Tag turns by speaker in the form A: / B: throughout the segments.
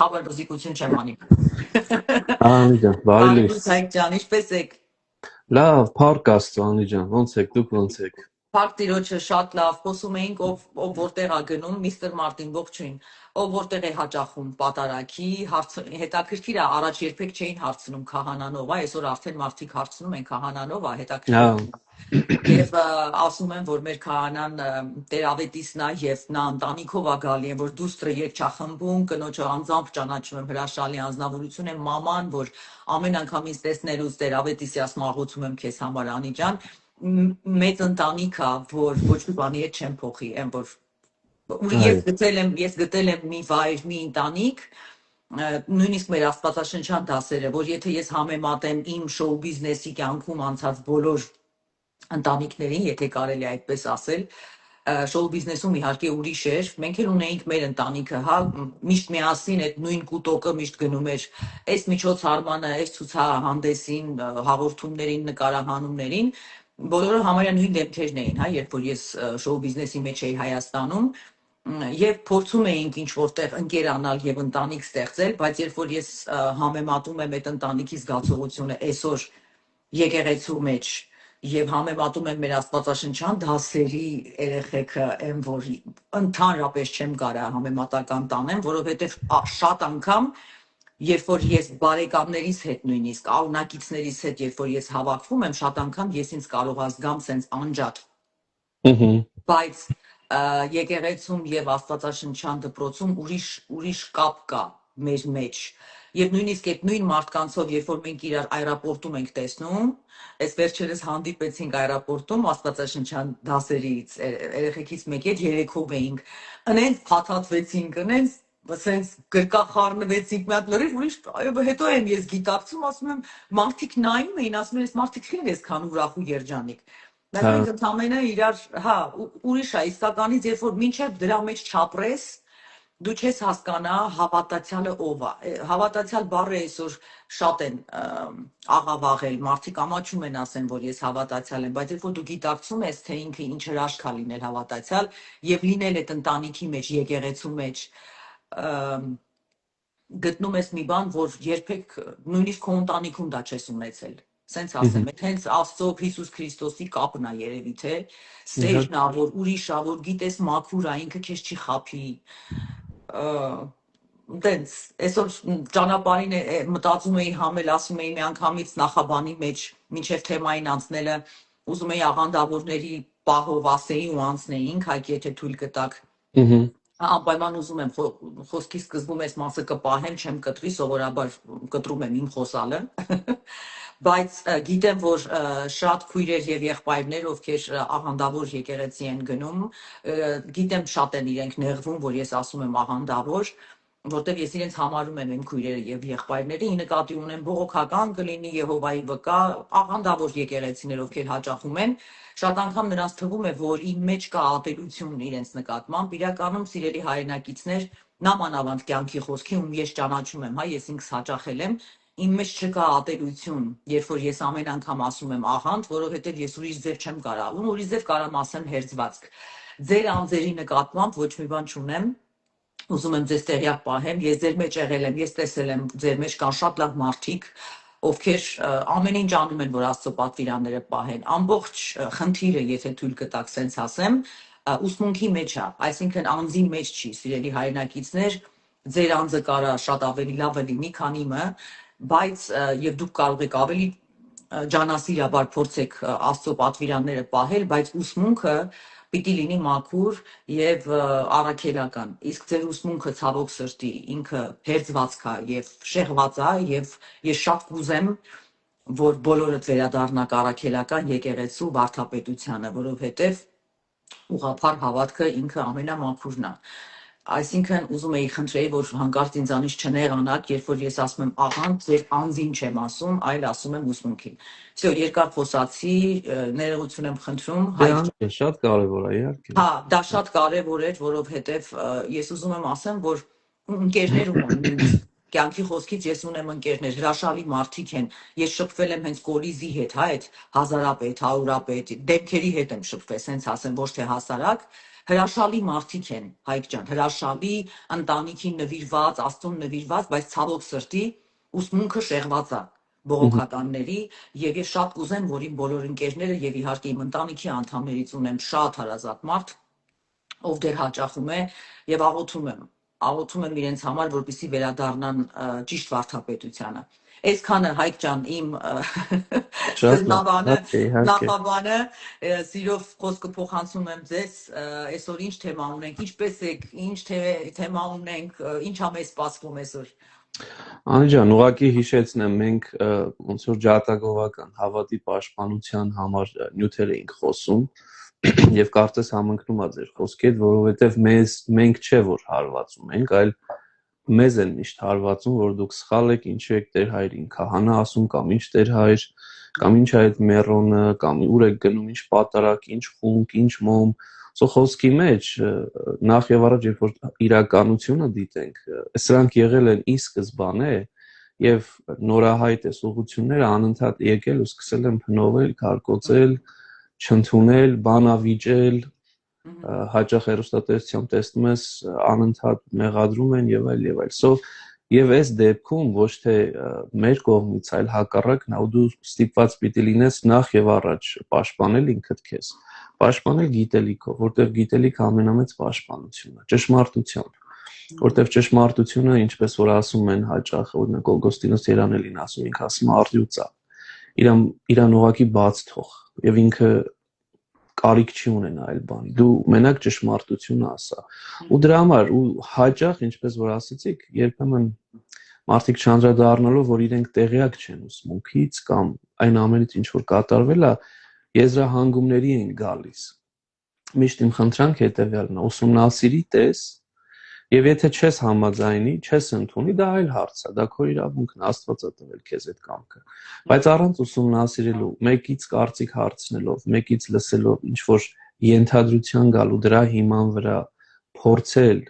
A: Հավերժիկություն չեմ անի։
B: Անի ջան, բարի
A: Բարի
B: լույս։
A: լույս Հայկ ջան, ինչպես եք։
B: Լավ, փառք Աստծո, Անի ջան, ո՞նց եք, դուք ո՞նց եք։
A: Փառք Տիրոջը շատ լավ, խոսում էինք ով որտեղ է գնում, միստր Մարտին ողջույն, ով որտեղ է հաճախում պատարագի, հետաքրքիր է, առաջ երբեք չէին հարցնում քահանանով, այսօր արդեն մարդիկ հարցնում են քահանանով,
B: Հա,
A: հետաքրքիր է։ Եվ ասում են, որ մեր քահանան տերավետիսն է եւ նա ընտանիքով է գալի, որ դուստրը երգչախմբում կնոջը անձամբ ճանաչում եմ հրաշալի անձնավորություն է մաման, որ ամեն անգամ ինձ տեսնելուց տերավետիսի ասում աղոթում եմ քեզ համար Անի ջան, մեծ ընտանիք է, որ ոչ մի բանի հետ չեմ փոխի, այն որ
B: այո,
A: ես գտել եմ մի վայր, մի ընտանիք, նույնիսկ մեր աստվածաշնչյան դասերը, որ եթե ես համեմատեմ իմ շոու բիզնեսի կյանքում անցած բոլոր ընտանիքներին, եթե կարելի է այդպես ասել, շոու բիզնեսում իհարկե ուրիշ էր, մենք էլ ունեինք մեր ընտանիքը, հա, միշտ միասին այդ նույն կուտոկը միշտ գնում էր, այս միջոցառմանը, այս ցուցահանդեսին, հաղորդումներին, նկարահանումներին, բոլորը համարյա նույն դեմքերն էին, հա, երբ որ ես շոու բիզնեսի մեջ էի Հայաստանում, եւ փորձում էինք ինչ որտեղ ընկերանալ եւ ընտանիք ստեղծել, բայց երբ որ ես համեմատում եմ այդ ընտանիքի զգացողությունը այսօր եկեղեցու մեջ եւ համեմատում եմ մեր աստվածաշնչյան դասերի երեխեքը, այն որ ընդհանրապես չեմ կարա համեմատական տանեմ, որովհետեւ շատ անգամ երբ որ ես բարեկամներիս հետ նույնիսկ աղոնակիցներիս հետ երբ որ ես հավաքվում եմ, շատ անգամ ես ինձ կարող ազգամ sense անջատ, բայց եկեղեցում եւ աստվածաշնչյան դպրոցում ուրիշ կապ կա մեր մեջ եւ նույնիսկ այդ նույն մարդկանցով երբ որ մենք իրար այրապորտում ենք տեսնում, այս վերջերս հանդիպեցինք այրապորտում աստվածաշնչյան դասերից երեխեքից մեկի հետ երեքով էինք, ընենց փաթաթվեցինք, ընենց ասենց գրկախառնվեցինք մի հատ լրիվ ուրիշ, հետո եմ ես գիտակցում, ասում եմ մարդիկ նայում էին, ասում են այս մարդիկ ինչ այսքան ուրախ ու երջանիկ, բայց
B: հա,
A: մենք ընդհանրապես իրար, հա, ուրիշ է, իսկականից երբ որ մինչև դրա մեջ չապրես, դու չես հասկանա հավատացյալը ով է։ Հավատացյալ բառը այսօր շատ են աղավաղել, մարդիկ ամաչում են ասեն, որ ես հավատացյալ եմ, բայց երբ որ դու գիտակցում ես, թե ինքը ինչ հրաշք է լինել հավատացյալ եւ լինել այդ ընտանիքի մեջ, եկեղեցու մեջ, գտնում ես մի բան, որ երբեք նույնիսկ քո ընտանիքում դա չես ունեցել։ Սենց ասեմ, այդ հենց Աստծո Հիսուս Քրիստոսի կապն է երևի, թե սերն է, որ ուրիշ է, որ գիտես մաքուր է, ինքը քեզ չի խափի։ Դենց, այսօր ճանապարհին մտածում էի համել, ասում էի մի անգամից նախաբանի մեջ, մինչև թեմային անցնելը, ուզում էի աղանդավորների պահով ասեի ու անցնեինք, հայք եթե թույլ կտակ։ Անպայման ուզում եմ խոսքի սկզբում այս մասը կպահեմ, չեմ կտրի, սովորաբար կտրում եմ իմ խոսալը, բայց գիտեմ, որ շատ քույրեր եւ եղբայրներ, ովքեր աղանդավոր եկեղեցի են գնում, գիտեմ շատ են իրենք նեղվում, որ ես ասում եմ աղանդավոր, որտեվ ես իրենց համարում եմ իմ քույրերը եւ եղբայրները, ի նկատի ունեմ բողոքական կլինի Եհովայի վկա, աղանդավոր եկեղեցիներ, ովքեր հաճախում են, շատ անգամ նրանց թվում է, որ իմ մեջ կա ատելություն իրենց նկատմամբ, իրականում սիրելի հայրենակիցներ, նամանավանդ կյանքի խոսքի, ում ես ճանաչում եմ, հա, ես ինքս հաճախել եմ, իմ մեջ չկա ատելություն, երբ որ ես ամեն անգամ ասում եմ աղանդ, որովհետև ես ուրիշ ձև չեմ կարող, ուրիշ ձև կարամ ասեմ հերձվածք։ Ձեր անձերի նկատմամբ ոչ մի բան չունեմ, ուզում եմ ձեզ տեղյակ պահեմ, ես ձեր մեջ եղել եմ, ես տեսել եմ ձեր մեջ կան շատ լավ մարդիկ, ովքեր ամեն ինչ անում են, որ Աստծո պատվիրանները պահեն։ Ամբողջ խնդիրը, եթե թույլ կտակ սենց ասեմ, ուսմունքի մեջ է, այսինքն անձի մեջ չի, սիրելի հայրենակիցներ, ձեր անձը կարա շատ ավելի լավը լինի, քան իմը, բայց եւ դուք կարող եք ավելի ջանասիրաբար փորձեք Աստծո պատվիրանները պահել, բայց ուսմունքը պիտի լինի մաքուր եւ առաքելական։ Իսկ ձեր ուսմունքը ցավոք սրտի ինքը հերձվածք է եւ շեղված է եւ ես շատ կուզեմ, որ բոլորդ վերադառնաք առաքելական եկեղեցու վարդապետությանը, որովհետեւ ուղղափառ հավատքը ինքը ամենամաքուրն է։ Այսինքն ուզում էի խնդրեի, որ հանկարծ ինձանից չնեղանաք, երբ որ ես ասում եմ աղանդ, ձեր անձին չեմ ասում, այլ ասում եմ ուսմունքին։ Всё, երկար խոսացի, ներողություն եմ խնդրում,
B: Դե
A: Հայկ
B: Անի, շատ կարևոր է, իհարկե։
A: հա, դա շատ կարևոր էր, որովհետև ես ուզում եմ ասեմ, որ ընկերներ ունեմ նույնիսկ կյանքի խոսքից ես ունեմ ընկերներ, հրաշալի մարդիկ են։ Ես շփվել եմ հենց կորիզի հետ, հա, այդ հազարապետ, հարյուրապետ, դեպքերի հետ եմ շփվել, սենց ասեմ, ոչ թե հասարակ, հրաշալի մարդիկ են, Հայկ ջան, հրաշալի ընտանիքին նվիրված, Աստծուն նվիրված, բայց ցավոք սրտի ուսմունքը շեղված է բողոքականների եւ շատ կուզեմ, որ իմ բոլոր ընկերները եւ իհարկե իմ ընտանիքի անդամներից ունեմ շատ հարազատ մարդ, ով դեռ հաճախում է եւ աղոթում եմ իրենց համար, որպեսզի վերադառնան ճիշտ վարդապետությանը։ Այսքանը Հայկ ջան իմ
B: Շատ լավ,
A: սկզբնաբանը,
B: իհարկե։
A: նախաբանը, սիրով խոսքը փոխանցում եմ ձեզ, այսօր ինչ թեմա ունենք, ինչպես եք, ինչ թեմա ունենք, ինչ ա մեզ սպասվում այսօր։
B: Անի ջան, ուղղակի հիշեցնեմ, մենք ոնց որ ջատագովական հավատի պաշտպանության համար նյութեր էինք խոսում եւ կարծես համընկնում ա ձեր խոսքեր, որովհետեւ մենք չէ որ հարվածում ենք, այլ մեզ են միշտ հարվածում, որ դուք սխալ եք, ինչու եք Տեր հայրին քահանա ասում կամ ինչ Տեր հայր, կամ ինչ այդ մերոնը, կամ ուր եք գնում, ինչ պատարակ, ինչ խունկ, ինչ մոմ։ Խոսքի մեջ նախ եւ առաջ երբ որ իրականությունը դիտենք, սրանք եղել են ի սկզբանե եւ նորահայտ այս ուղղությունները անընդհատ եկել ու սկսել են փնովել, քարկոծել, չընդունել, բանավիճել, հաճախ հեռուստատեսությամբ տեսնում ես անընդհատ մեղադրում են եւ այլ եւ այլ։ Եվ այս դեպքում ոչ թե մեր կողմից, այլ հակառակն է, ու դու ստիպված պիտի լինես նախ եւ առաջ պաշտպանել ինքդ քեզ, պաշտպանել գիտելիքով, որտեղ գիտելիքը ամենամեծ պաշտպանությունն է, ճշմարտություն, որտեղ ճշմարտությունը, ինչպես որ ասում են հաճախ, օրինակ Օգոստինոս Երանելին ասում, ինքը ասում է արդյունք է, իրան ուղղակի բաց թող եւ ինքը կարիք չի ունենա այլ բանի, դու մենակ ճշմարտությունը ասա, ու դրա համար ու հաճախ, ինչպես որ ասացիք, երբեմն մարդիկ չանդրադառնալով, որ իրենք տեղյակ չեն ուսմունքից կամ այն ամենից, ինչ որ կատարվել է, եզրահանգումների են գալիս։ Միշտ իմ խնդրանքը հետեւյալն է, ուսումնասիրի տես, եւ եթե չես համաձայնի, չես ընդունի, դա այլ հարց է, դա քո իրավունքն է, Աստված է տվել քեզ այդ կամքը։ Բայց առանց ուսումնասիրելու, մեկից կարծիք հարցնելով, մեկից լսելով, ինչ որ ենթադրության գալ ու դրա հիման վրա փորձել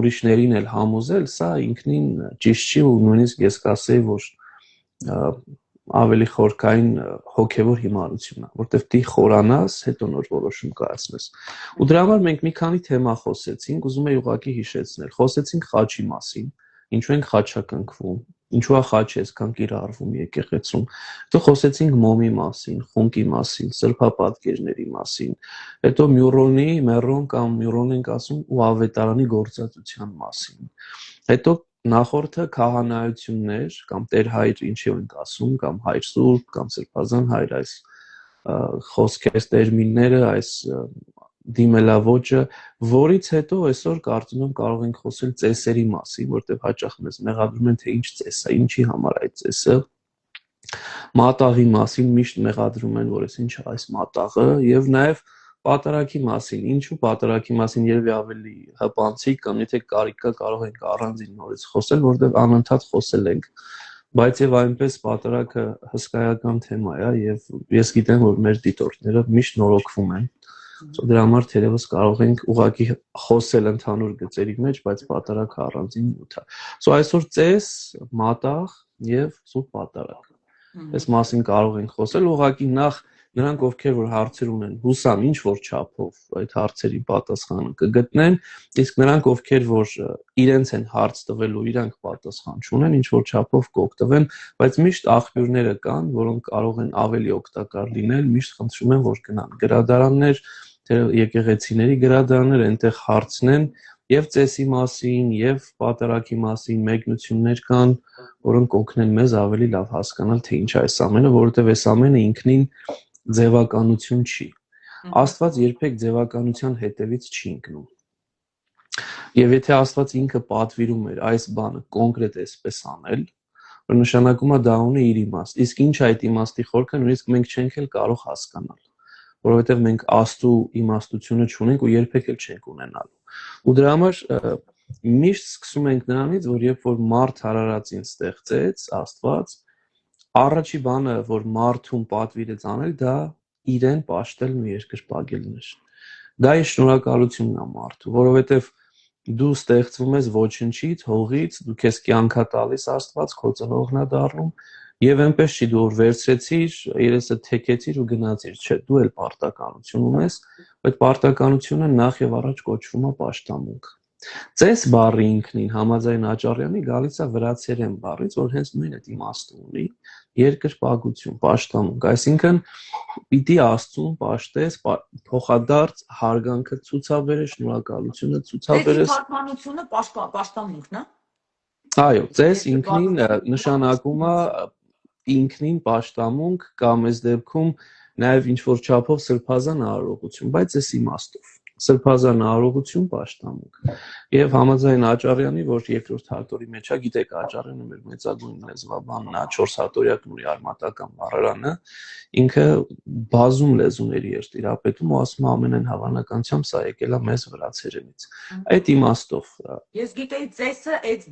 B: ուրիշներին էլ համոզել, սա ինքնին ճիշտ չի ու նույնիսկ ես կասեի, որ ավելի խորքային հոգևոր հիմարություն է, որտեղ դի խորանաս, հետո նոր որոշում կայացնես։ Ու դրա համար մենք մի քանի թեմա խոսեցինք, ուզում եի ուղղակի հիշեցնել։ Խոսեցինք խաչի մասին, ինչու ենք խաչակնքվում, ինչու է խաչը այսքան կիրառվում եկեղեցում։ Հետո խոսեցինք մոմի մասին, խունկի մասին, սրբապատկերների մասին։ Հետո մերոն կամ մյուրոն ենք ասում ու ավետարանի գործածության մասին։ Հետո նախորդը քահանայություններ կամ Տեր հայր ինչի ենք ասում կամ հայր սուրբ կամ սրբազան հայր, այս խոսքեր, տերմինները, այս դիմելավոճը, որից հետո այսօր կարծում եմ կարող ենք խոսել ծեսերի մասին, որտեղ հաճախ մեզ մեղադրում են թե ինչ ծես է, ինչի համար այդ ծեսը, մատաղի մասին միշտ մեղադրում են, որ ինչ է այս մատաղը, եւ նաեւ պատարակի մասին, ինչու պատարակի մասին երևի ավելի հպանցիկ կամ եթե կարիք կա կարող ենք առանձին նորից խոսել, որտեղ անընդհատ խոսել ենք, բայց եւ այնպես պատարակը հսկայական թեմա է եւ ես գիտեմ, որ մեր դիտորդները միշտ նորոգվում են, դրա համար թերևս կարող ենք ուղղակի խոսել ընդհանուր գծերի մեջ, բայց պատարակը առանձին նյութ է։ Այսօր ծես, մատաղ եւ սուրբ պատարակ։ Այս մասին կարող ենք խոսել ուղղակի նախ նրանք ովքեր որ հարցեր ունեն, հուսամ ինչ որ չափով այդ հարցերի պատասխանը կգտնեն, իսկ նրանք ովքեր որ իրենց են հարց տվելու, իրանք պատասխան չունեն, ինչ որ չափով կօգտվեն, բայց միշտ աղբյուրները կան, որոնք կարող են ավելի օգտակար լինել, միշտ խնդրում եմ որ գնան գրադարաններ, եկեղեցիների գրադարաններ, այնտեղ հարցնեն եւ ծեսի մասին, եւ պատարակի մասին մեկնություններ կան, որոնք կօգնեն մեզ ավելի լավ հասկանալ թե ինչ է այս ամենը, որովհետեւ այս ամենը ինքնին ձևականություն չի։ Աստված երբեք ձևականության հետևից չի ընկնում։ Եվ եթե Աստված ինքը պատվիրում էր այս բանը կոնկրետ այսպես անել, որ նշանակում է դա ունի իր իմաստ։ Իսկ ինչ է այդ իմաստի խորքը, նույնիսկ մենք չենք էլ կարող հասկանալ, որովհետև մենք աստու իմաստությունը չունենք ու երբեք էլ չենք ունենալու։ Ու դրա համար միշտ սկսում ենք նրանից, որ երբ որ մարդ հարարածին ստեղծեց Աստված, առաջի բանը, որ մարդուն պատվիրեց անել, դա իրեն պաշտելն ու երկրպագելն էր։ Դա իր շնորհակալությունն է մարդու, որովհետև դու ստեղծվում ես ոչնչից, հողից, դու քեզ կյանք է տալիս Աստված, քո ծնողն է դառնում, Եվ այնպես չի դու որ վերցրեցիր, երեսը թեքեցիր ու գնացիր, չէ, դու էլ պարտականություն ունես, այդ պարտականությունը նախ եւ առաջ կոչվում է պաշտամունք։ Ծես բառի ինքնին համաձայն Աճարյանի գալիս է վրացերեն բառից, որ հենց նույն այդ իմաստը ունի, երկրպագություն, պաշտամունք, այսինքն պիտի Աստծուն պաշտես, փոխադարձ հարգանքը ցուցաբերես, շնորհակալությունը ցուցաբերես։
A: Թարգմանությունը պաշտամունքն է։
B: Այո, ծես ինքնին նշանակում է ինքնին պաշտամունք կամ այս դեպքում նաև ինչ որ չափով սրբազան արարողություն, բայց այս իմաստով սրբազան արարողություն պաշտամունք։ Եվ համաձայն Աճարյանի, որ երկրորդ հատորի մեջ է, գիտեք Աճարյանը մեր մեծագույն լեզվաբանն է, 4 հատորյակն ունի արմատական բառարանը, ինքը բազում լեզուների էր տիրապետում ու ասում ամենայն հավանականությամբ սա եկել է մեզ վրացերենից։ Այդ իմաստով
A: Ես գիտեի ծեսը այդ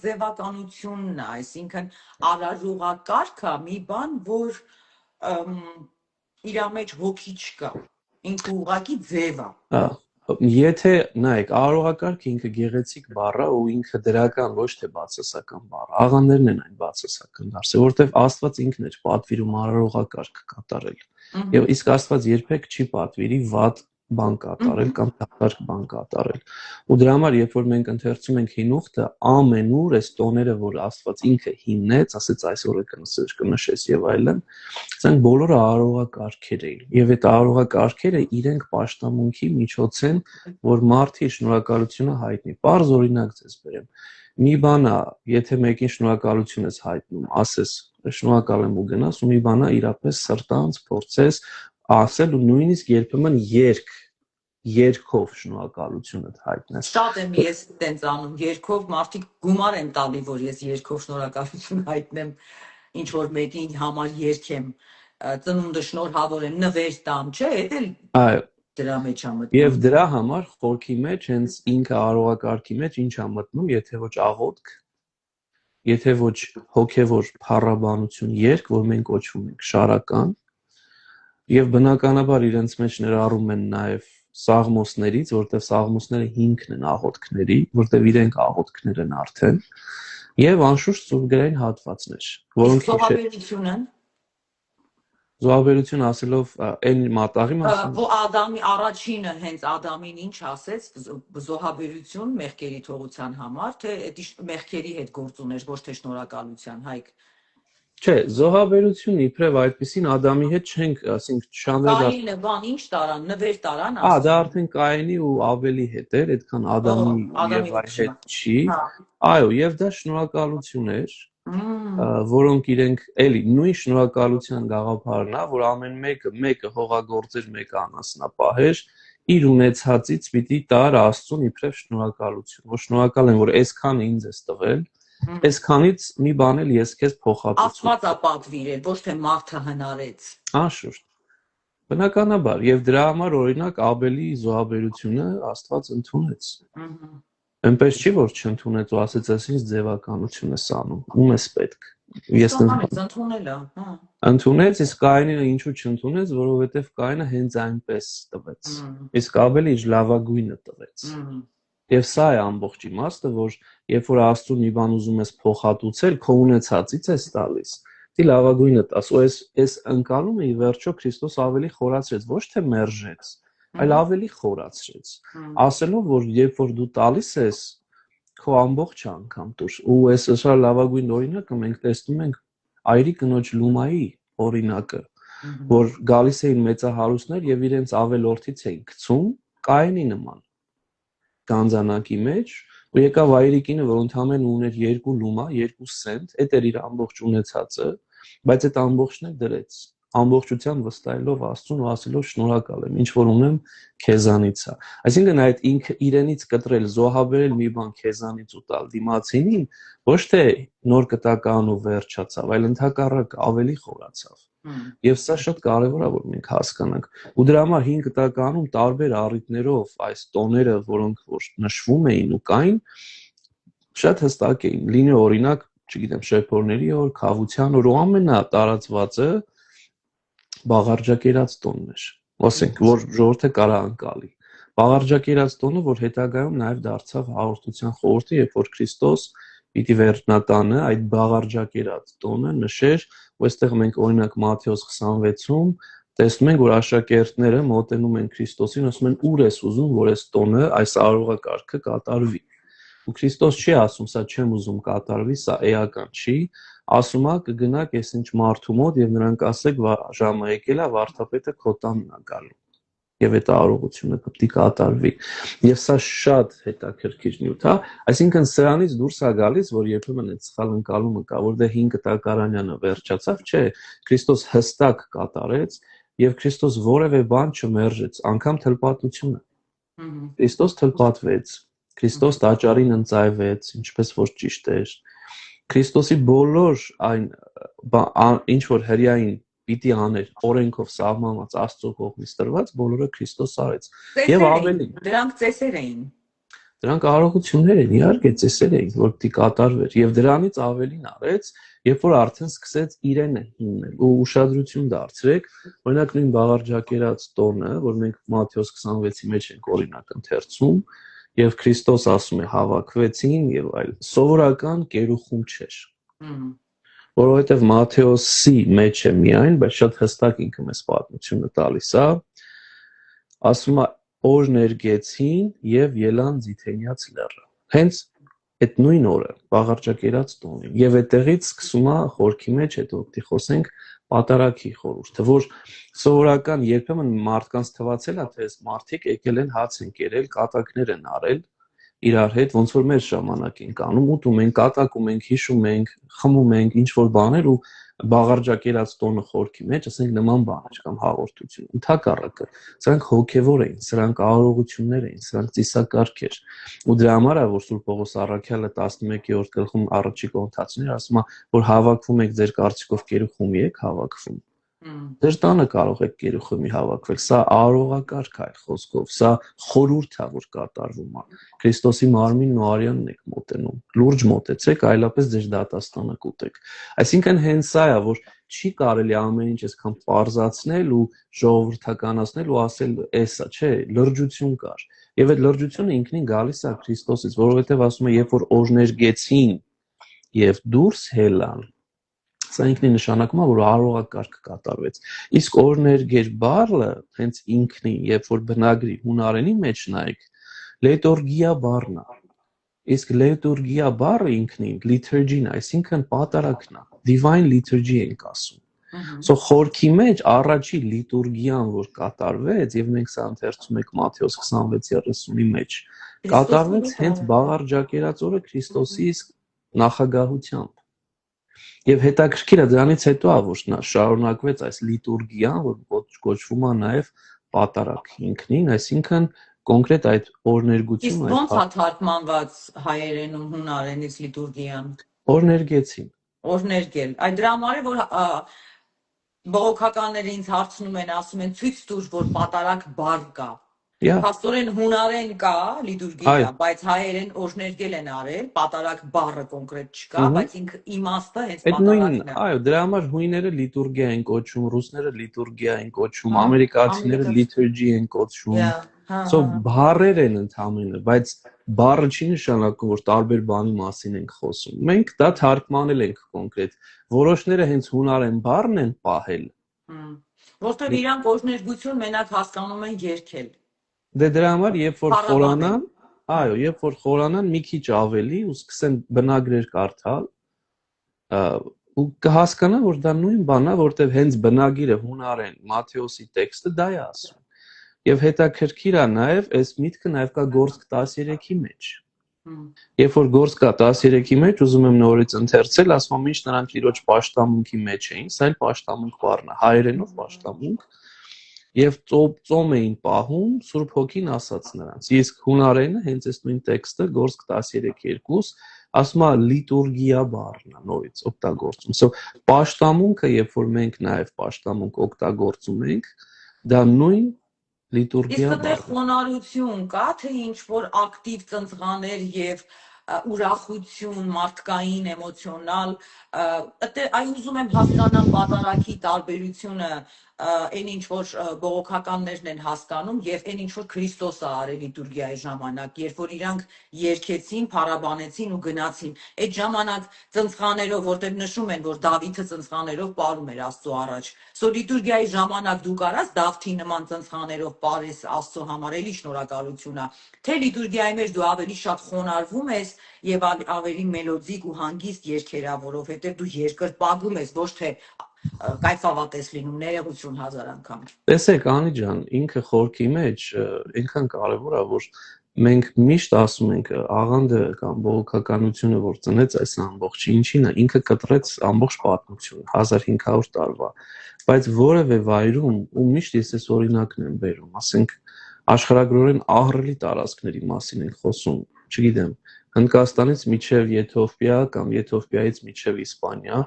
A: ձևականությունն է, այսինքն արարողակարգը մի բան, որ իր մեջ հոգի չկա, ինքը ուղղակի ձև է։
B: Եթե նայեք, արարողակարգը ինքը գեղեցիկ բառ է ու ինքը դրական ոչ թե բացասական բառ է։ Աղաներն են այն բացասական դարձել, որովհետև Աստված ինքն էր պատվիրում արարողակարգ կատարել։ Եվ իսկ Աստված երբեք չի պատվիրի վատ բան կատարել կամ դատարկ բան կատարել։ Ու դրա համար, երբ որ մենք ընթերցում ենք հինուխտը, ամենուր այս տոները, որ Աստված ինքը հիմնեց, ասեց այսօր կնշես եւ այլն, ասենք բոլորը արարողակարգեր էին։ Եվ այդ արարողակարգերը իրենք պաշտամունքի միջոց են, որ մարդի շնորհակալությունը հայտնի։ Պարզ օրինակ ձեզ բերեմ։ Մի բան է, եթե մեկին շնորհակալություն ես հայտնում, ասես շնորհակալ եմ ու գնաս, ու մի բան է իրապես սրտանց փորձես ասել ու նույնիսկ երբեմն երկով շնորհակալությունդ հայտնես։
A: Շատ եմ ես տենց անում, երկով մարդիկ գումար են տալի, որ ես երկով շնորհակալություն հայտնեմ, ինչ որ մեկի համար երկեմ, ծնունդը շնորհավորեմ, նվեր տամ, չէ, դա էլ դրա մեջ է մտնում։
B: Եվ դրա համար խորքի մեջ հենց ինքը արարողակարգի մեջ ինչ է մտնում, եթե ոչ աղոթք, եթե ոչ հոգևոր փառաբանություն, երգ, որ մենք կոչվում ենք շարական, եւ բնականաբար իրենց մեջ ներառում են նաեւ սաղմոսներից, որտեղ սաղմոսները հիմքն են աղոթքների, որտեղ իրենք աղոթքներ են արդեն, եւ անշուշտ սուրբգրային հատվածներ, որոնք
A: զոհաբերությունը
B: զոհաբերություն ասելով այն մատաղի մասին,
A: որ Ադամի առաջինը հենց Ադամին ինչ ասեց, զոհաբերություն մեղքերի թողության համար, թե մեղքերի հետ գործ ուներ, ոչ թե շնորհակալության, Հայկ։
B: Չէ, զոհաբերություն իբրև այդպեսին Ադամի հետ չենք, ասենք շանրել։
A: Կայինը բան ինչ տարան, նվեր տարան,
B: դա արդեն Կայինի ու Ավելի հետ էր, այդքան Ադամի եւ այլ հետ չի։ Այո, եւ դա շնորհակալություն էր, որոնք իրենք էլի նույն շնորհակալության գաղափարն է, որ ամեն մեկը հողագործեր, մեկը անասնապահեր, իր ունեցածից պիտի տար Աստծուն իբրև շնորհակալություն, որ շնորհակալ եմ, որ այսքան ինձ ես տվել, այսքանից մի բան էլ ես քեզ փոխհատուցում։
A: Աստված է պատվիրել, ոչ թե մարդը հնարեց։
B: Անշուշտ։ Բնականաբար, եւ դրա համար օրինակ Աբելի զոհաբերությունը Աստված ընդունեց։ Այնպես չի որ չընդունեց ու ասեց ես ինձ ձևականություն ես անում, ում ես պետք։ Ես
A: ընդունել է, հա։
B: Ընդունեց, իսկ Կայինը ինչու չընդունեց, որովհետեւ Կայինը հենց այնպես տվեց։ Իսկ Աբելը իր լավագույնը տվեց։ Եվ սա է ամբողջ իմաստը, որ երբ որ Աստծուն մի բան ուզում ես փոխհատուցել, քո ունեցածից ես տալիս։ Դի լավագույնը տաս, ու այս ընկալումը ի վերջո Քրիստոս ավելի խորացրեց, ոչ թե մերժեց, այլ ավելի խորացրեց, ասելով, որ երբ որ դու տալիս ես, քո ամբողջ անգամ տուր։ Ու այս սա լավագույն օրինակը մենք տեսնում ենք Այրի կնոջ Լումայի օրինակը, որ գալիս էին մեծահարուստներ եւ իրենց ավելորդից էին գցում Կայինի նման գանձանակի մեջ, ու եկավ Այրիկինը, որ ընդամենը ուներ 2 լումա, 2 սենտ, այդ էր իր ամբողջ ունեցածը, բայց այդ ամբողջն էլ դրեց, ամբողջությամբ վստահելով Աստծուն ու ասելով շնորհակալ եմ, ինչ որ ունեմ քեզանից է։ Այսինքն այդ ինքը իրենից կտրել, զոհաբերել մի բան քեզանից ու տալ դիմացինին, ոչ թե նոր կտական ու վերջացավ, այլ ընդհակառակը ավելի խորացավ։ Եվ սա շատ կարևոր է, որ մենք հասկանանք։ Ու դրա համար 5 կտականում տարբեր առիթներով այս տոները, որոնք որ նշվում էին ու կային, շատ հստակ էին։ Լինի օրինակ, չգիտեմ, շեփորների օր, քավության օր, ու ամենատարածվածը բաղարջակերած տոնն էր։ Ասենք, որ ժողովուրդը կարա անցալի։ Բաղարջակերած տոնը, որ հետագայում նաև դարձավ հաղորդության խորհուրդը, երբ որ Քրիստոս պիտի վերջնատանը այդ բաղարջակերած տոնը նշեր, ու այստեղ մենք օրինակ Մատթեոս 26-ում տեսնում ենք, որ աշակերտները մոտենում են Քրիստոսին, ասում են՝ ուր ես ուզում, որ այս տոնը, այս արարողակարգը կատարվի։ Ու Քրիստոս չի ասում, սա չեմ ուզում կատարվի, սա էական չի, ասում է կգնաք այս ինչ մարդու մոտ եւ նրանք ասեք ժամը եկել է, վարդապետը քո տանն է գալու։ Եվ այդ արարողությունը պետք է կատարվի։ Եվ սա շատ հետաքրքիր նյութ է, այսինքն սրանից դուրս է գալիս, որ երբեմն այդ սխալ ընկալումը կա, որ դե 5 տակարանյանը վերջացավ, չէ, Քրիստոս հստակ կատարեց եւ Քրիստոս որևէ բան չմերժեց, անգամ թլպատությունը։ Քրիստոս թլպատվեց, Քրիստոս տաճարին ընծայվեց, ինչպես որ ճիշտ էր։ Քրիստոսի բոլոր այն ինչ որ հրյային պիտի աներ օրենքով սահմանված Աստծո կողմից տրված, բոլորը Քրիստոս արեց։ Եվ ավելի
A: դրանք ծեսեր էին։
B: Դրանք արարողություններ են, իհարկե ծեսեր էին, որ պիտի կատարվեր, եւ դրանից ավելին արեց, երբ որ արդեն սկսեց իրենը հիմնել ու ուշադրություն դարձրեք, օրինակ նույն բաղարջակերած տոնը, որ մենք Մատթեոս 26-ի մեջ ենք օրինակ ընթերցում, եւ Քրիստոս ասում է հավաքվեցին եւ այլ, սովորական կերուխում չէր։ Որովհետեւ Մատթեոսի մեջ է միայն, բայց շատ հստակ ինքը մեզ պատմությունը տալիս է, ասում է օրներգեցին եւ ելան Ձիթենյաց լեռը։ Հենց այդ նույն օրը բաղարջակերած տոնին եւ այդտեղից սկսում է խորքի մեջ հետո պիտի խոսենք պատարագի խորհուրդը, որ սովորական երբեմն մարդկանց թվացել է, թե այս մարդիկ եկել են հաց են կերել, կատակներ են արել իրար հետ, ոնց որ մեր ժամանակ են կանում, ուտում ենք, կատակում ենք, հիշում ենք, խմում ենք, ինչ որ բաներ ու բաղարջակերած տոնը խորքի մեջ, ասենք նման բաներ կամ հաղորդություն։ Ընդհակառակը, սրանք հոգևոր էին, սրանք արարողություններ էին, սրանք ծիսակարգեր։ Ու դրա համար է, որ Սուրբ Պողոս առաքյալը 11-րդ գլխում առաջի կողմնակիցներ ասում է, որ հավաքվում եք ձեր կարծիքով կերուխումի եք հավաքվում։ Ձեր տանը կարող եք կերուխումի հավաքվել, սա արարողակարգ է խոսքով, սա խորհուրդ է, որ կատարվում է։ Քրիստոսի մարմինն ու արյանն եք մոտենում, լուրջ մոտեցեք, այլապես ձեր դատաստանը կուտեք։ Այսինքն հենց սա է, որ չի կարելի ամեն ինչ այսքան պարզացնել ու ժողովրդականացնել ու ասել էսա, չէ, լրջություն կար։ Եվ այդ լրջությունը ինքնին գալիս է Քրիստոսից, որովհետև ասում է, երբ որ օրներգեցին եւ դուրս հելան, սա ինքնին նշանակում է, որ արարողակարգ կատարվեց։ Իսկ օրներգեր բառը հենց ինքնին, երբ որ բնագրի հունարենի մեջ նայեք, լետորգիա բառն է։ Իսկ լետուրգիա բառը ինքնին liturgy-ն, այսինքն պատարագն է, divine liturgy ենք ասում։ So խորքի մեջ առաջի լիտուրգիան, որ կատարվեց, եւ մենք սա ընթերցում ենք Մատթեոս 26:30-ի մեջ, կատարվեց հենց բաղարջակերած օրը Քրիստոսի նախագահությամբ։ Եվ հետաքրքիր է դրանից հետո է, որ շարունակվեց այս լիտուրգիան, որ կոչվում է նաեւ պատարագ ինքնին, այսինքն կոնկրետ այդ օրներգությունը։
A: Իսկ ո՞նց է թարգմանված հայերենում հունարենից լիտուրգիան։
B: Օրներգեցին։
A: Օրներգել։ Այդ դրա համար է, որ բողոքականները ինձ հարցնում են, ասում են ցույց տուր, որ պատարագ բառ կա։ Փաստորեն հունարեն կա լիտուրգիա, բայց հայերեն օրներգել են արել, պատարագ բառը կոնկրետ չկա, բայց ինքը իմաստը հենց պատարագն է։
B: Այո, դրա համար հույները լիտուրգիա են կոչում, ռուսները լիտուրգիա են կոչում, ամերիկացիները liturgy են կոչում։ So բառեր են ընդհանրապես, բայց բառը չի նշանակում, որ տարբեր բանի մասին ենք խոսում։ Մենք դա թարգմանել ենք կոնկրետ։ Որոշները հենց հունարեն բառն են պահել։
A: Որտեղ իրանք օրներգություն մենակ հասկանում են երգել։
B: Դե դրա համար, երբ որ խորանան, այո, երբ որ խորանան մի քիչ ավելի ու սկսեն բնագրեր կարդալ, ու կհասկանան, որ դա նույն բանն է, որտեղ հենց բնագիրը հունարեն Մատթեոսի տեքստը դա է ասում։ Եվ հետաքրքիր է նաև այս միտքը նաև կա Գործք 13-ի մեջ։ Երբ որ Գործք 13-ի մեջ ուզում եմ նորից ընթերցել, ասում եմ, ինչ նրանք իրոջ պաշտամունքի մեջ էին, սա էլ պաշտամունք բառն է, հայերենով պաշտամունք, եւ ծոմ էին պահում, Սուրբ Հոգին ասաց նրանց։ Իսկ հունարենը հենց այս նույն տեքստը Գործք 13:2 ասում է լիտուրգիա բառն է նորից օգտագործում։ So պաշտամունքը, երբ որ մենք նաև պաշտամունք օգտագործում ենք, դա նույն լիտուրգիա
A: բառն է։ Իսկ այդտեղ խոնարհություն կա, թե ինչ որ ակտիվ ծնծղաներ եւ ուրախություն, մարդկային, էմոցիոնալ, այ ուզում եմ հասկանալ պատարագի տարբերությունը այն ինչ որ բողոքականներն են հասկանում եւ այն ինչ որ Քրիստոսը արել լիտուրգիայի ժամանակ, երբ որ իրանք երգեցին, փառաբանեցին ու գնացին, այդ ժամանակ ծնծխաներով, որտեղ նշում են, որ Դավիթը ծնծխաներով պարում էր Աստծո առաջ։ Սո լիտուրգիայի ժամանակ դու կարաս Դավթի նման ծնծխաներով պարես Աստծո համար, էլի շնորհակալություն է։ Թե լիտուրգիայի մեջ դու ավելի շատ խոնարհվում ես եւ ավելի մելոդիկ ու հանգիստ երգերա, որովհետեւ դու երկրպագում ես, ոչ թե կայֆավատ ես լինում, ներողություն 1000 անգամ։
B: Տեսեք, Անի ջան, ինքը խորքի մեջ այնքան կարևոր է, որ մենք միշտ ասում ենք աղանդը կամ բողոքականությունը, որ ծնեց այս ամբողջը, ինչին է, ինքը կտրեց ամբողջ պատմությունը 1500 տարվա, բայց որևէ վայրում ու միշտ ես այս օրինակն եմ բերում, ասենք աշխարհագրորեն ահռելի տարածքների մասին ենք խոսում, չգիտեմ, Հնդկաստանից մինչև Եթովպիա կամ Եթովպիայից մինչև Իսպանիա,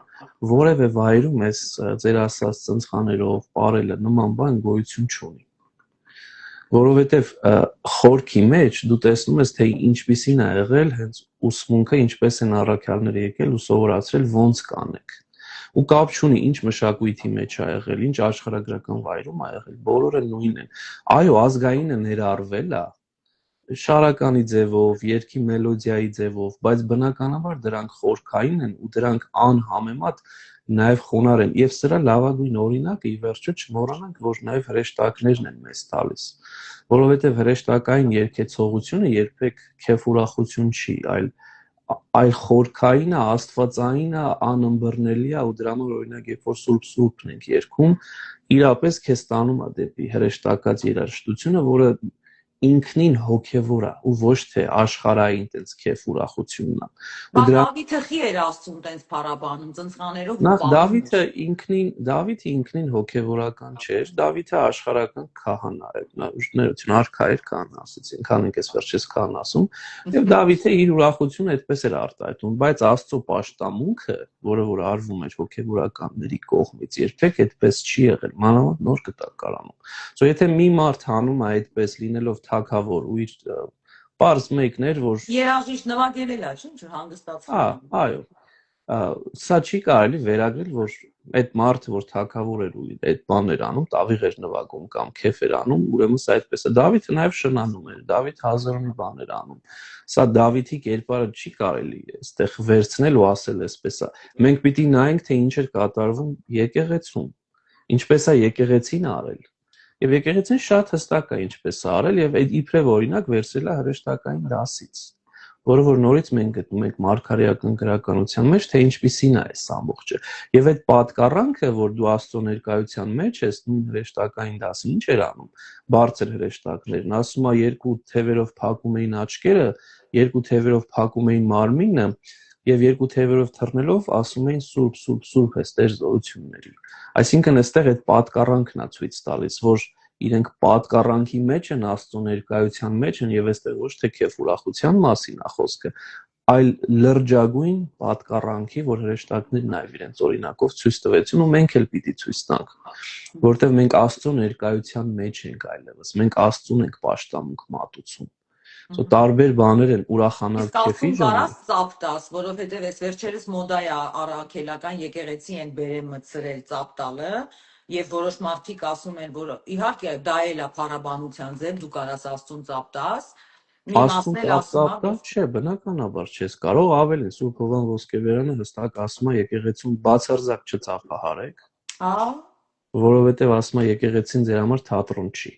B: որևէ վայրում այս ձեր ասած ծնծխաներով պարելը նման բան գոյություն չունի։ Որովհետև խորքի մեջ դու տեսնում ես, թե ինչպիսին է եղել հենց ուսմունքը, ինչպես են առաքյալները եկել ու սովորացրել ոնց կանեք։ Ու կապ չունի ինչ մշակույթի մեջ է եղել, ինչ աշխարհագրական վայրում է եղել, բոլորը նույնն են։ Այո, ազգայինը ներառվել է շարականի ձևով, երգի մելոդիայի ձևով, բայց բնականաբար դրանք խորքային են ու դրանք անհամեմատ նաև խոնարհ են։ Եվ սրա լավագույն օրինակը ի վերջո չմոռանանք, որ նաև հրեշտակներն են մեզ տալիս, որովհետև հրեշտակային երգեցողությունը երբեք քեֆ ուրախություն չի, այլ խորքայինը, աստվածայինը, անըմբռնելի է ու դրա համար օրինակ երբ որ Սուրբն ենք երգում, իրապես քեզ տանում է դեպի հրեշտակած երաժշտությունը, որը ինքնին հոգևոր է ու ոչ թե աշխարհային տենց քեֆ ուրախությունն է։
A: Ու Դավիթը խի էր Աստծուն տենց փառաբանում, ծնծխաներով ու
B: Նախ
A: պարում
B: Դավիթը ինքնին հոգևորական չէր, Դավիթը աշխարհական քահանա էր, ներողություն, արքա էր, քահանա ասեցին, քան ենք այս վերջից քահանա ասում, եւ Դավիթը իր ուրախությունը այդպես էր արտահայտում, բայց Աստծո պաշտամունքը, որը որ արվում էր հոգևորականների կողմից, երբեք այդպես չի եղել, մանավանդ նոր կտակարանում։ Սո եթե մի մարդ հանում է այդպես լինելով թագավոր ու իր պարզ մեկներ, որ
A: երաժիշտ նվագել է, չէ՞, հանգստացել։
B: Այո, սա չի կարելի վերագրել, որ այդ մարդը, որ թագավոր էր ու այդ բաներ անում, տավիղ էր նվագում կամ քեֆ էր անում, ուրեմն սա այդպես է։ Դավիթը նաև շնանում էր, Դավիթ հազարամի բաներ անում։ Սա Դավիթի կերպարը չի կարելի այստեղ վերցնել ու ասել այսպես է։ Մենք պիտի նայենք, թե ինչ էր կատարվում եկեղեցում, ինչպես է եկեղեցին արել։ Եվ եկեղեցին շատ հստակ է ինչպես է արել եւ այդ իբրև օրինակ վերցրել է հրեշտակային դասից, որը որ նորից մենք գտնում ենք մարգարեական գրականության մեջ, թե ինչպիսին է այս ամբողջը։ Եվ այդ պատկառանքը, որ դու Աստծո ներկայության մեջ ես, նույն հրեշտակային դասը ինչ էր անում, բարձր հրեշտակներն, ասում է երկու թևերով փակում էին աչքերը, երկու թևերով փակում էին մարմինը եւ երկու թևերով թռնելով ասում էին Սուրբ, Սուրբ, Սուրբ է Տեր զորությունների։ Այսինքն այստեղ այդ պատկառանքն է ցույց տալիս, որ իրենք պատկառանքի մեջ են, Աստծո ներկայության մեջ են եւ այստեղ ոչ թե քեֆ ուրախության մասին է խոսքը, այլ լրջագույն պատկառանքի, որ հրեշտակներն այլ իրենց օրինակով ցույց տվեցին ու մենք էլ պիտի ցույց տանք, որտեղ մենք Աստծո ներկայության մեջ ենք այլևս, մենք Աստծուն ենք պաշտամունք մատուցում։ Սո տարբեր բաներ են ուրախանալ քեֆի
A: ժամանակ։ Ծապտաս, որովհետև այս վերջերս մոդա է առաքելական եկեղեցի են բերել մտցրել ծապտալը, եւ որոշ մարդիկ ասում են, որ իհարկե դա էլ է փառաբանության ձև, դու կարաս Աստծուն ծապտաս,
B: Աստծուն ծապտալ չէ, բնականաբար չես կարող, ավելին Սուրբ Հովհան Ոսկեբերյանը հստակ ասում է եկեղեցուն բացարձակ չծափահարեք, որովհետև ասում է եկեղեցին ձեր համար թատրոն չի։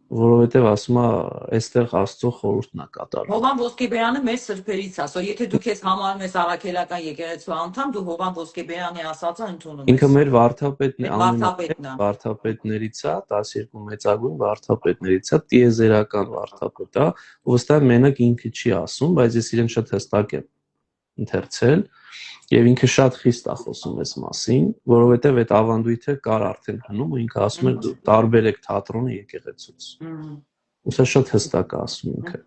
B: Որովհետև ասում է այստեղ Աստծո խորհուրդն է կատարվում։
A: Հովհան Ոսկեբերյանը մեր սրբերից է, սո եթե դու քեզ համարում ես առաքելական եկեղեցու անդամ, դու Հովհան Ոսկեբերյանի ասածը ընդունում ես։
B: Ինքը մեր վարդապետն է, վարդապետներից է, 12 մեծագույն վարդապետներից է, տիեզերական վարդապետ է, ըստ մենակ ինքը չի ասում, բայց ես իրեն շատ հստակ եմ ընթերցել եւ ինքը շատ խիստ է խոսում այս մասին, որովհետեւ այդ ավանդույթը կար արդեն հնում ու ինքը ասում է տարբերեք թատրոնը եկեղեցուց։ Ու սա շատ հստակ է ասում ինքը։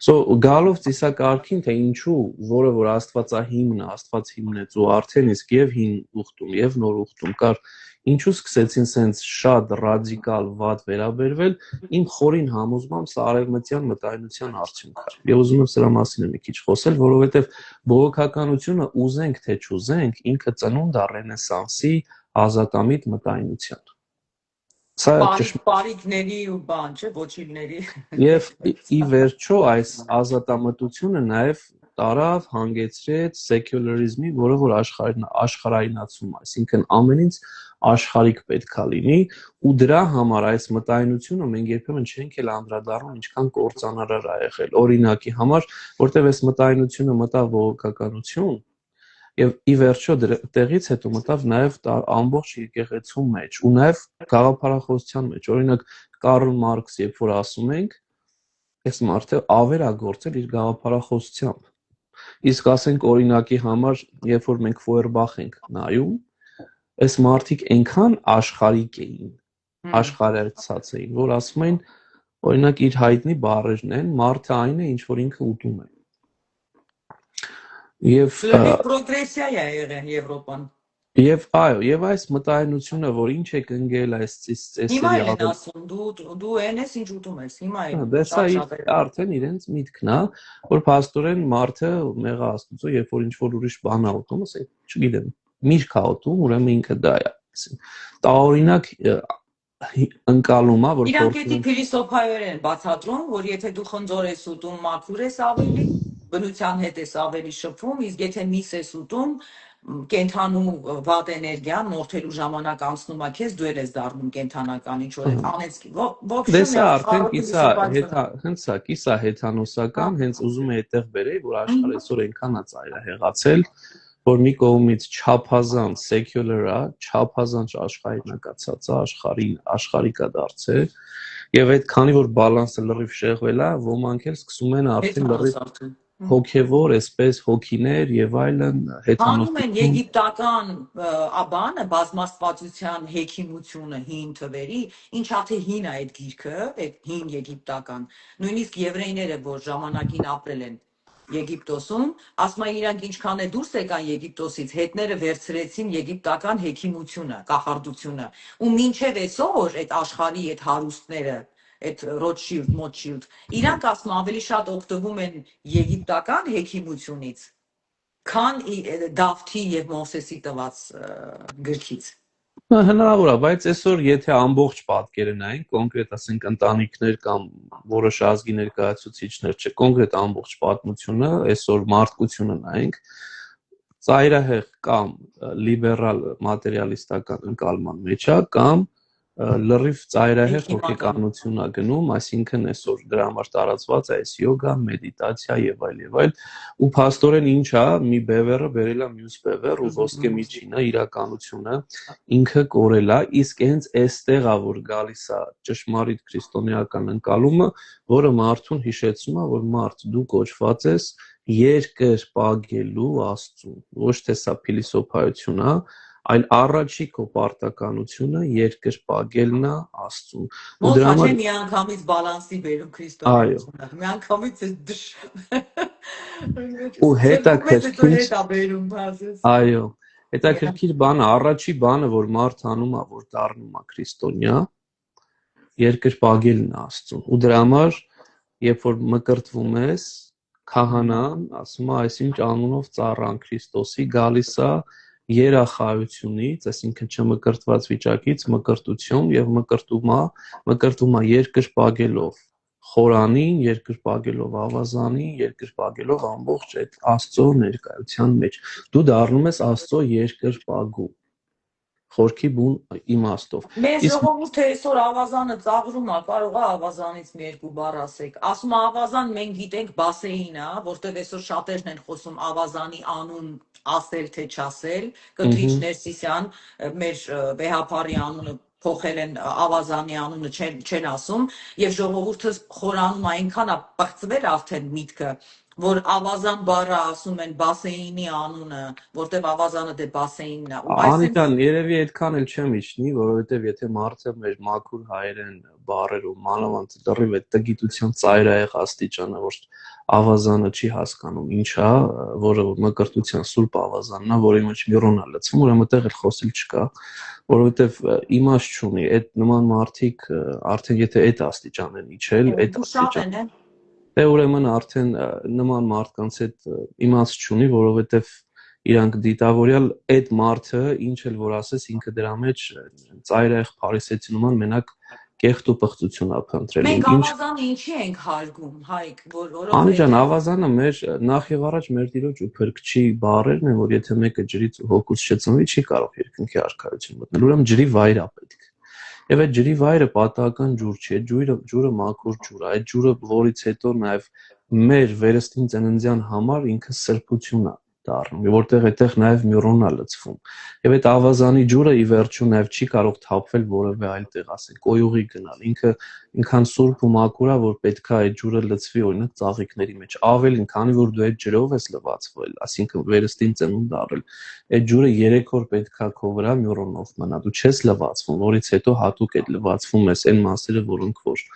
B: Սո գալով ծիսակարգին, թե ինչու, որը որ Աստվածահիմն է, Աստված հիմնեց ու արդեն իսկ եւ հին ուխտում եւ նոր ուխտում կար, ինչու սկսեցին սենց շատ ռադիկալ վատ վերաբերվել, իմ խորին համոզմամբ սա արևմտյան մտայնության արդյունք է։ Եվ ուզում եմ սրա մասին մի քիչ խոսել, որովհետեւ բողոքականությունը ուզենք թե չուզենք, ինքը ծնունդ է Ռենեսանսի ազատամիտ մտայնության։ Սա
A: Պարիկների ու բան, չէ, ոչիլների։
B: Եվ ի վերջո այս ազատամտությունը նաև տարավ հանգեցրեց սեկյուլարիզմի, որը որ աշխարհայնացում, այսինքն ամեն ինչ աշխարհիկ պետքա լինի, ու դրա համար այս մտայնությունը մենք երբեմն չենք էլ անդրադառնում ինչքան կործանարար ա եղել։ Օրինակի համար, որտեղ այս մտայնությունը մտավ բողոքականություն, եւ ի վերջո տեղից հետո մտավ նաև ամբողջ եկեղեցու մեջ ու նաև գաղափարախոսության մեջ։ Օրինակ Կարլ Մարքս, երբ որ ասում ենք, այս մարդը ավերագործել իր գաղափարախոսությամբ։ Իսկ ասենք օրինակի համար, երբ որ մենք Ֆոյերբախ ենք նայում, այս մարդիկ այնքան աշխարհիկ էին, աշխարհացած էին, որ ասում են, օրինակ իր հայտնի բառերն են, մարդը այն է, ինչ որ ինքը ուտում է։ Եվ
A: պրոգրեսիա է եղել Եվրոպան։
B: Եվ այո, եւ այս մտայնությունը, որ ինչ է կնգել այս ծեսերի
A: Հիմա էլ ասում, դու այն ես ինչ ուտում ես, հիմա էլ։
B: Դա սա արդեն իրենց միտքն է, որ փաստորեն մարդը մեղա Աստծո, երբ որ ինչ որ ուրիշ բան ա ուտում, ասենք, չգիտեմ, միրգ ա ուտում, ուրեմն ինքը դա է։ Տարօրինակ ընկալում ա, որ
A: իրանք էդի փիլիսոփայորեն բացատրում, որ եթե դու խնձոր ես ուտում, մաքուր ես ավելի, բնության հետ ես ավելի շփվում, իսկ եթե միս ես ուտում, կենթանու վատ էներգիան մորթելու ժամանակ անցնում է քեզ, դու ես դառնում կենթանական ինչ որ անեցքի։
B: Դե սա արդեն կիսա հեթանոսական, հենց ուզում է այդտեղ բերել, որ աշխարհը այսօր այնքան է ծայրահեղացել, որ մի կողմից չափազանց secular է, չափազանց աշխարհինակացած է, աշխարհիկա դարձել, եւ այդ քանի որ բալանսը լրիվ շեղվել է, ոմանք էլ սկսում են արդեն լրիվ հոգևոր, այսպես հոգիներ եւ այլն
A: հանում են եգիպտական աբանը բազմաստվածության հեքիմությունը հին թվերի, ինչա թե հին է այդ գիրքը, այդ հին եգիպտական, նույնիսկ եվրեյները, որ ժամանակին ապրել են Եգիպտոսում, ասում են իրանք ինչքան է դուրս եկան Եգիպտոսից, հետները վերցրեցին եգիպտական հեքիմությունը, կախարդությունը, ու մինչև այսօր այդ աշխարհի այդ հարուստները այդ Rothschild, Mothschild, իրանք ասում ավելի շատ օգտվում են եգիպտական հեքիմությունից, քան Դավթի եւ Մովսեսի տված գրքից։
B: Հնարավոր է, բայց այսօր եթե ամբողջ պատկերը նայենք, կոնկրետ ասենք ընտանիքներ կամ որոշ ազգի ներկայացուցիչներ, չէ, կոնկրետ ամբողջ պատմությունը, այսօր մարդկությունը նայենք, ծայրահեղ կամ լիբերալ մատերիալիստական ընկալման մեջ է, կամ լրիվ ծայրահեղ հոգեկանություն է գնում, այսինքն այսօր դրա համար տարածված է այս յոգա, մեդիտացիա եւ այլ, ու փաստորեն ինչ է, մի բևեռը բերել է մյուս բևեռ ու ոսկե միջինը, իրականությունը ինքը կորել է, իսկ հենց այստեղ է որ գալիս է ճշմարիտ քրիստոնեական ընկալումը, որը մարդուն հիշեցնում է, որ մարդ դու կոչված ես երկրպագելու Աստծուն, ոչ թե սա փիլիսոփայություն է, այլ առաջի քո պարտականությունը երկրպագելն է Աստծուն։
A: Ու դրա համար միանգամից բալանսի բերում քրիստոնեությունը։ Միանգամից
B: ու հետաքրքիր
A: բերում
B: այո, հետաքրքիր բանը, առաջի բանը, որ մարդ անում է, որ դառնում է քրիստոնյա, երկրպագելն է Աստծուն։ Ու դրա համար, երբ որ մկրտվում ես, քահանան ասում է, այսինչ անունով ծառան Քրիստոսի գալիս է երախայությունից, այսինքն չմկրտված վիճակից մկրտություն եւ մկրտումա երկրպագելով խորանին, երկրպագելով ավազանին, երկրպագելով ամբողջ այդ Աստծո ներկայության մեջ։ Դու դառնում ես Աստծո երկրպագու խորքի բուն իմաստով։
A: Մեր ժողովուրդը այսօր ավազանը ծաղրում է, կարող է ավազանից մի երկու բառ ասեք։ Ասում է ավազան մենք գիտենք բասեին է, որտեղ այսօր շատերն են խոսում ավազանի անուն ասել թե չասել, Կտրիչ Ներսիսյան, մեր վեհապարի անունը փոխել են ավազանի անունը չեն ասում, եւ ժողովուրդը խորանում այնքան է պղծվել արդեն միտքը, որ ավազան բառը ասում են բասեինի անունը, որտեվ ավազանը դե բասեինն է։
B: Անիկան երևի այդքան էլ չեմ իջնի, որովհետեւ եթե մարդը մեր մաքուր հայերեն բառերով մանավանդ դեռիվ այդ տգիտության ծայրահեղ աստիճանը, որ ավազանը չի հասկանում ինչ է, որը մկրտության սուրբ ավազանն է, որի մեջ միրոն է լցվում, ուրեմն այդտեղ էլ խոսել չկա, որովհետեւ իմաստ չունի, այդ նման մարդիկ արդեն եթե այդ աստիճան են իջել, այդ աստիճան դե ուրեմն արդեն նման մարդկանց հետ իմաստ չունի, որովհետև իրանք դիտավորյալ այդ մարդը ինչ էլ որ ասես ինքը դրա մեջ ծայրահեղ փարիսեցիման մենակ կեղտ ու պղծություն ա փնտրել
A: Մենք
B: ինչ
A: ավազանը ինչի ենք հարգում, Հայկ,
B: Անի ջան,
A: որովհետև
B: ավազանը մեր նախ եւ առաջ մեր տիրոջ ու փրկչի բառերն են, որ եթե մեկը ջրից ու հոգուց չծնվի, չի կարող երկնքի արքայություն մտնել։ Ուրեմն ջրի վայր ա պետք։ Եվ այդ ջրի վայրը պատահական ջուր չի, այդ ջուրը մաքուր ջուր է, այդ ջուրը որից հետո նաև մեր վերստին ծննդյան համար ինքը սրբություն է դառնում, եւ որտեղ այդտեղ նաև մյուրոնն է լցվում։ Եվ այդ ավազանի ջուրը ի վերջո նաև չի կարող թափվել որևէ այլ տեղ, ասենք, կոյուղի գնալ։ Ինքը ինքան սուրբ ու մաքուր է, որ պետքա այդ ջուրը լցվի օրինակ ծաղիկների մեջ։ Ավելին, քանի որ դու այդ ջրով ես լվացվել, այսինքն վերստին ծնունդ առել, այդ ջուրը 3 օր պետքա քո վրա մյուրոնով մնա։ Դու չես լվացվում, որից հետո հատուկ այդ լվացվում ես այն մասերը, որոնք որ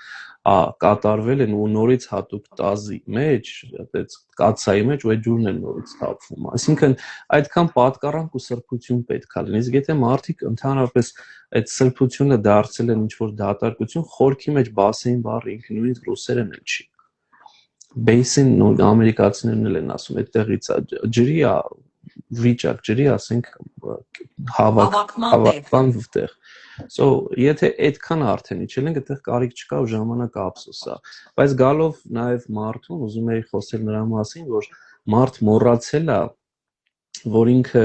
B: կատարվել են ու նորից հատուկ տազի մեջ, այդպես կացայի մեջ ու այդ ջուրն է նորից թափվում։ Այսինքն այդքան պատկառանք ու սրբություն պետք է լինի։ Իսկ եթե մարդիկ ընդհանրապես այդ սրբությունը դարձել են ինչ-որ դատարկություն, խորքի մեջ բասեին բառը ինքը նույնիսկ ռուսերեն էլ չի։ Basin ու ամերիկացիներն էլ են ասում, այդտեղից է ջրի է վիճակ, ջրի ասենք հավաքման տեղ։ So եթե այդքան արդեն իջել ենք, այդտեղ կարիք չկա ու ժամանակը ափսոս է։ Բայց գալով նաև մարդուն, ուզում եի խոսել նրա մասին, որ մարդ մոռացել է, որ ինքը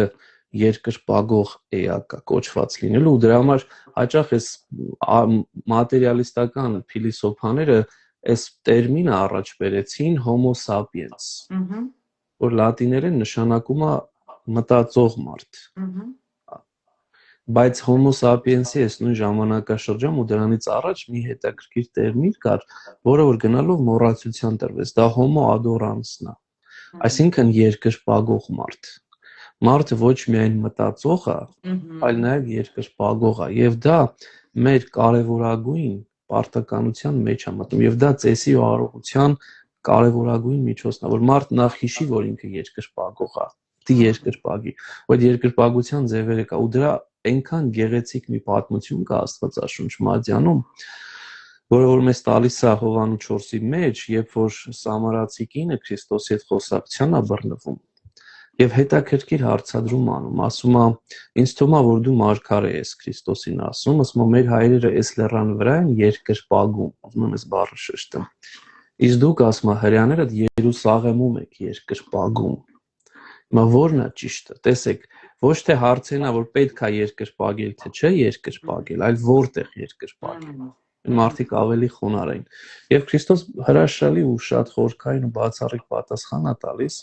B: երկրպագող էակ է կոչված լինելու ու դրա համար հաճախ էս մատերիալիստական փիլիսոփաները այս տերմինը առաջ բերեցին homo sapiens, որ լատիներեն նշանակում է մտածող մարդ։ Բայց homo sapiens-ի այս նույն ժամանակաշրջան ու դրանից առաջ մի հետաքրքիր տերմին կար, որը որ գնալով մոռացության տրվեց, դա homo adorans-ն է, այսինքն երկրպագող մարդ։ Մարդը ոչ միայն մտածող է, այլ նաև երկրպագող է, եւ դա մեր կարևորագույն պարտականության մեջ է մտնում, եւ դա ծեսի ու առողջության կարևորագույն միջոցն է, որ մարդ նախ հիշի, որ ինքը երկրպագող է, դի երկրպագի, ու այդ երկրպագության ձևերը կա ու դրա այնքան գեղեցիկ մի պատմություն կա Աստվածաշունչ Մատյանում, որը որ մեզ տալիս է Հովանու 4-ի մեջ, երբ որ Սամարացի կինը Քրիստոսի հետ խոսակցության է բռնվում եւ հետաքրքիր հարցադրում անում, ասում է. ինձ թվում է, որ դու մարգարե ես, Քրիստոսին ասում, ասում է մեր հայրերը այս լեռան վրա են երկրպագում, ասում եմ այս բառը շեշտեմ, իսկ դուք ասում է հրեաները Երուսաղեմում եք երկրպագում։ Հիմա ո՞րն է ճիշտը։ Տեսեք, ոչ թե հարցենա, որ պետք է երկրպագել, թե չէ երկրպագել, այլ որտեղ երկրպագել։ Մարդիկ ավելի խոնարհ են։ Եվ Քրիստոս հրաշալի ու շատ խորքային ու բացառիկ պատասխան է տալիս,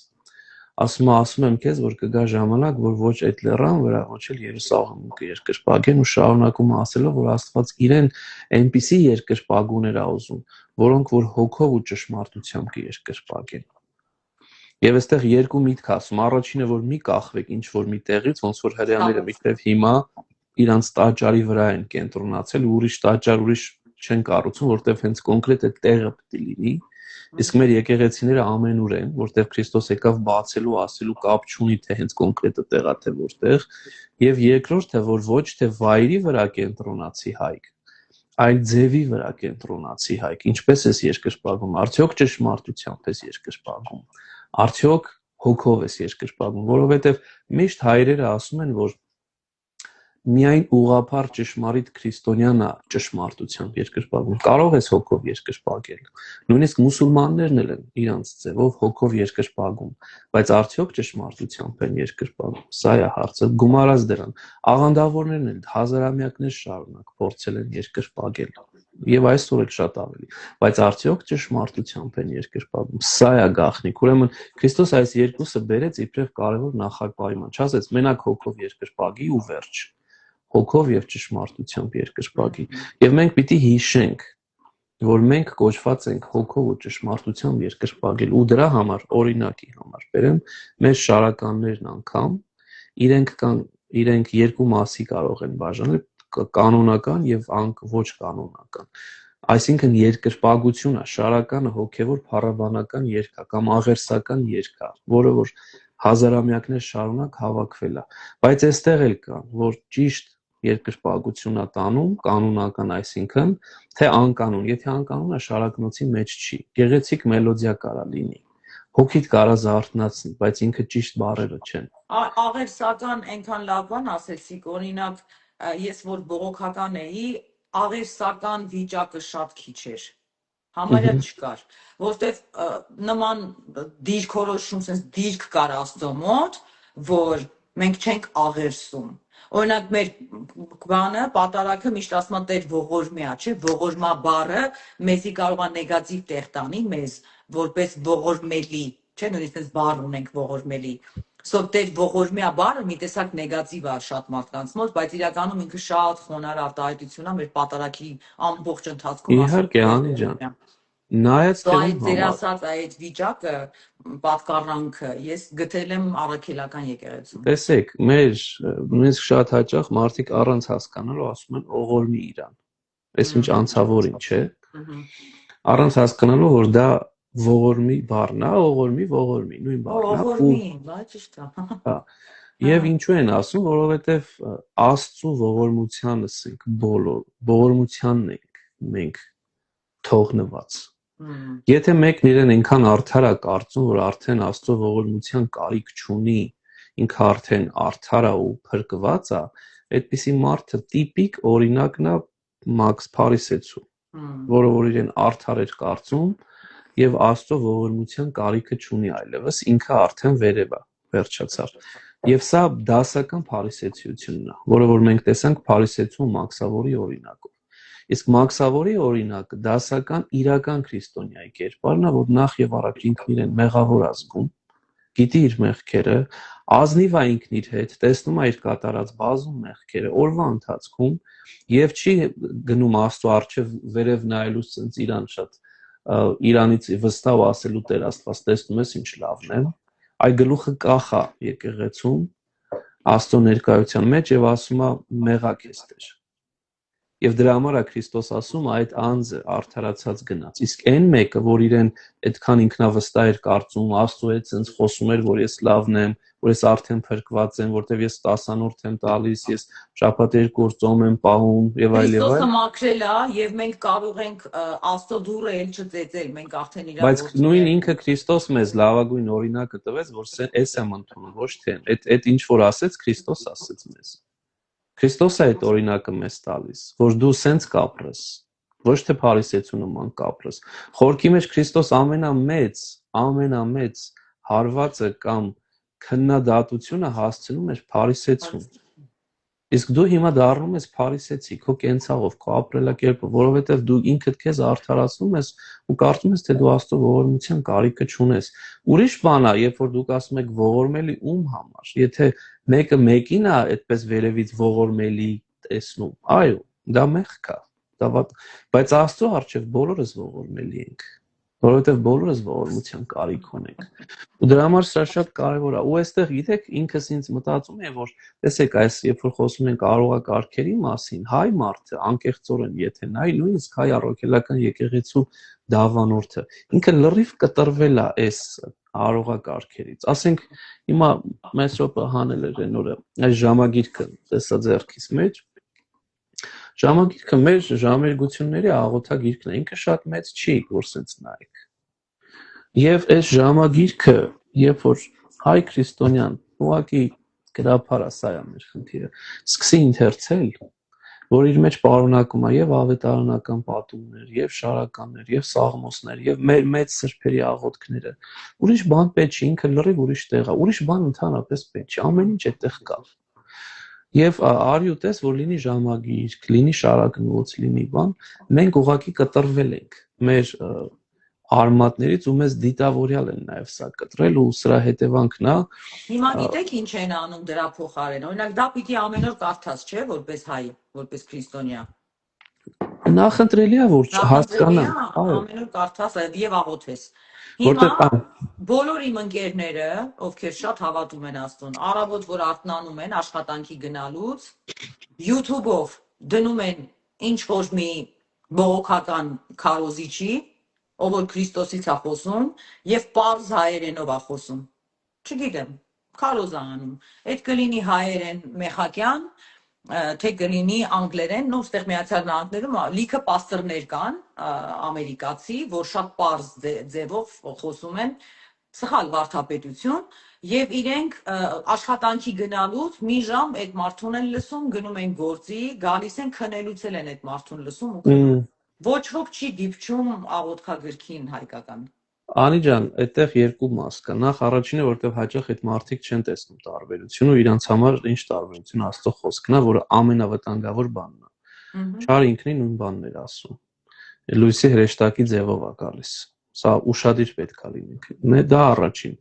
B: ասում եմ քեզ, որ կգա ժամանակ, որ ոչ այդ լեռան վրա, ոչ էլ Երուսաղեմում կերկրպագեն ու շարունակում ասելով, որ Աստված իրեն այնպիսի երկրպագուներ ա ուզում, որոնք որ հոգով ու ճշմարտությամբ կերկրպագեն։ Եվ այստեղ երկու միտք ասում, առաջինը որ մի կախվեք ինչ որ մի տեղից, ոնց որ հրեաները միտեղ հիմա իրանց տաճարի վրա են կենտրոնացել ու ուրիշ տաճար ուրիշ չեն կառուցում, որտեղ հենց կոնկրետ այդ տեղը պետք է լինի։ Իսկ մեր եկեղեցիները ամենուր են, որտեղ Քրիստոս եկավ բացելու, ասելու կապ չունի թե հենց կոնկրետը տեղա թե որտեղ, եւ երկրորդը որ ոչ թե վայրի վրա կենտրոնացի հայք, այլ ձևի վրա կենտրոնացի հայք, ինչպես էս երկրպագում, արդյոք ճշմարտությամբ էս երկրպագում, արդյոք հոգով էս երկրպագում, որովհետեւ միշտ հայրերը ասում են, որ միայն ուղղափառ ճշմարիտ քրիստոնյան է ճշմարտությամբ երկրպագում, կարող ես հոգով երկրպագել, նույնիսկ մուսուլմաններն էլ են իրանց ձևով հոգով երկրպագում, բայց արդյոք ճշմարտությամբ են երկրպագում, սա է հարցը, գումարած դրան, աղանդավորներն էլ հազարամյակներ շարունակ փորձել են երկրպագել, եւ այսօր էլ շատ ավելի, բայց արդյոք ճշմարտությամբ են երկրպագում, սա է գաղտնիք, ուրեմն Քրիստոս այս երկուսը բերեց իբրև կարևոր նախապայման, չասեց մենակ հոգով երկրպագի ու վերջ, հոգով եւ ճշմարտությամբ երկրպագի, եւ մենք պիտի հիշենք, որ մենք կոչված ենք հոգով ու ճշմարտությամբ երկրպագել ու դրա համար օրինակի համար բերեմ մեր շարականներն անգամ իրենք երկու մասի կարող են բաժանել կանոնական եւ ոչ կանոնական, այսինքն երկրպագությունը շարականը հոգեվոր փառաբանական երգ է կամ աղերսական երգ է, որը որ հազարամյակներ շարունակ հավաքվել է, բայց այստեղ էլ կա, որ ճիշտ երկրպագություն է տանում, կանոնական, այսինքն, թե անկանոն, եթե անկանոնը շարակնոցի մեջ չի, գեղեցիկ մելոդիա կարա լինի, հոգիդ կարա զարթնացնի, բայց ինքը ճիշտ բառերը չեն,
A: Աղերսական այնքան լավ բան ասեցիք, օրինակ, ես որ բողոքական էի, աղերսական վիճակը շատ քիչ էր, համարյա չկար, որտեվ նման դիրքորոշում, sense դիրք կար Աստծո մոտ, որ մենք չենք աղերսում։ Օրինակ մեր բանը պատարագը միշտ ասում է Տեր ողորմյա, չէ՞, ողորմա բառը մեզի կարող է նեգատիվ տեղ տանի մեզ, որպես ողորմելի, չէ՞, նույնիսկ այս բառ ունենք ողորմելի։ Սո Տեր ողորմյա բառը մի տեսակ նեգատիվ է շատ մարդկանց մոտ, բայց իրականում ինքը շատ խոնար արտահայտություն է մեր պատարագի ամբողջ ընթացքում
B: Իհարկե, Անի ջան, նայած
A: Սո
B: քեզ
A: այդ ձեր
B: համար
A: ասած այդ վիճակը, պատկառանքը ես գտել եմ առաքելական եկեղեցում։
B: տեսեք, մեր նույնիսկ շատ հաճախ մարդիկ առանց հասկանալու ասում են ողորմի իրան։ Այս ինչ անցավորին, չէ՞։ Առանց հասկանալու որ դա ողորմի բառն է, ողորմի, նույն բառն է։
A: Ողորմի, բա ճիշտ է։
B: Հա։ Եվ ինչու են ասում, որովհետև Աստծո ողորմությանս ենք բոլոր, ողորմությանն ենք մենք թողնված։ Եթե մեկն իրեն այնքան արդար է կարծում, որ արդեն Աստծո ողորմության կարիք չունի, ինքը արդեն արդար է ու փրկված է, այդպիսի մարդը տիպիկ օրինակն է Մաքս Փարիսեցու, որը որ իրեն արդար էր կարծում եւ Աստծո ողորմության կարիքը չունի այլևս, ինքը արդեն վերև է, վերջացավ։ Եվ սա դասական փարիսեցիությունն է, որը որ մենք տեսանք Փարիսեցու Մաքսավորի օրինակով։ Իսկ Մաքսավորի օրինակը դասական իրական քրիստոնյայի կերպարն է, որ նախ եւ առաջ ինքն իրեն մեղավոր ազգում, գիտի իր մեղքերը, ազնիվ է ինքն իր հետ, տեսնում է իր կատարած բազում մեղքերը օրվա ընթացքում եւ չի գնում Աստծո առջեւ վերև նայելուց ցած իրան շատ իրանից վստահ ասելու Տեր Աստված տեսնում ես ինչ լավն է, այ գլուխը կախա եկեղեցում Աստծո ներկայության մեջ եւ ասում է մեղակ ես Տեր։ Եվ դրա համար է Քրիստոս ասում այդ անձը արդարացած գնաց։ Իսկ այն մեկը, որ իրեն այդքան ինքնավստահ էր կարծում, Աստծո հետ ցենց խոսում էր, որ ես լավն եմ, որ ես արդեն փրկված եմ, որտեվ ես 10-րդ եմ տալիս, ես շաբաթ 2 ծոմ եմ պահում եւ այլ եւ այլ։
A: Քրիստոսը մաքրել է եւ մենք կարող ենք Աստծո դուռը էլ չծեծել, մենք արդեն իր
B: Բայց նույն ինքը Քրիստոս մեզ լավագույն օրինակը տվեց, որ էս եմ ընդունում, ոչ թե այդ ինչ որ ասեց Քրիստոս ասեց մեզ։ Քրիստոսը այդ օրինակը մեզ տալիս, որ դու սենց կապրես, ոչ թե փարիսեցու նման կապրես։ Խորքի մեջ Քրիստոս ամենամեծ հարվածը կամ քննադատությունը հասցնում էր փարիսեցուն։ Իսկ դու հիմա դառնում ես փարիսեցի, քո կենցաղով, քո ապրելակերպով, որովհետև դու ինքդ քեզ արդարացնում ես ու կարծում ես, թե դու Աստծո ողորմության կարիքը չունես։ Ուրիշ բան է, երբ որ դուք ասում եք ողորմելի ում համար, եթե մեկը մեկին է այդպես վերևից ողորմելի տեսնում, այո, դա մեղք է, բայց Աստծո առջև բոլորս ողորմելի ենք, որովհետև բոլորս ողորմության կարիք ունենք։ Ու դրա համար սա շատ կարևոր է։ Ու այստեղ գիտեք, ինքս ինձ մտածում եմ, որ տեսեք, այս երբ որ խոսում ենք արողակարգերի մասին, հայ մարդը անկեղծորեն, եթե նայ, նույնիսկ հայ առաքելական եկեղեցու դավանորդը, ինքը լրիվ կտրվել է այս արողակարգերից։ Ասենք հիմա Մեսրոպը հանել էր այն օրը այս ժամագիրքը, տեսա ձեռքիս մեջ։ Ժամագիրքը մեր ժամերգությունների աղոթագիրքն է, ինքը շատ մեծ չի, որ սենց նայեք։ Եվ այս ժամագիրքը, երբ որ հայ քրիստոնյան, ուղղակի գրաբար է, սա է մեր խնդիրը, սկսի ընթերցել, որ իր մեջ պարունակում է եւ ավետարանական պատումներ, եւ շարականներ, եւ սաղմոսներ, եւ մեր մեծ սրբերի աղոթքները։ Ուրիշ բան պետք չի, ինքը լրիվ ուրիշ տեղ է, ուրիշ բան ընդհանրապես պետք չի, ամեն ինչ այդտեղ կա։ Եվ արի ու տես, որ լինի ժամագիրք, լինի շարակնոց, լինի բան, մենք ուղղակի կտրվել ենք մեր արմատներից ու մեզ դիտավորյալ են նաև սա կտրել ու սրա հետևանքն է։
A: Հիմա գիտեք ինչ են անում դրա փոխարեն։ Օրինակ դա պիտի ամեն օր կարդաս, չէ՞, որպես հայ, որպես քրիստոնյա։
B: Նախընտրելի է որ հասկանան,
A: ամեն օր կարդաս եւ աղոթես։ Հիմա բոլոր իմ ընկերները, ովքեր շատ հավատում են Աստծուն, առավոտ որ արթնանում են աշխատանքի գնալուց, YouTube-ով դնում են ինչ որ մի բողոքական քարոզիչի, ով որ Քրիստոսից է խոսում եւ պարզ հայերենով է խոսում։ Չգիտեմ, քարոզ է անում։ Այդ կլինի հայերեն մեխակյան, թե կլինի անգլերեն, նո ստեղ Միացյալ Նահանգներում լիքը պաստորներ կան, ամերիկացի, որ շատ պարզ ձևով խոսում են, սխալ վարդապետություն, Եվ իրենք աշխատանքի գնալուց մի ժամ այդ մարդուն են լսում, գնում են գործի, գալիս են քնելուց են այդ մարդուն լսում ու քնում։ Ոչ ոք չի դիպչում աղոթքագրքին հայկական։
B: Անի ջան, այդտեղ երկու մաս կա։ Նախ առաջինը, որտեղ հաճախ այդ մարդիկ չեն տեսնում տարբերությունը, ու իրանց համար ինչ տարբերություն Աստծո խոսքն է, որը ամենավտանգավոր բանն է։ Չար ինքնին նույն բանն էր ասում։ Լույսի հրեշտակի ձևով է գալիս։ Սա ուշադիր պետք է լինենք։ Դա առաջին։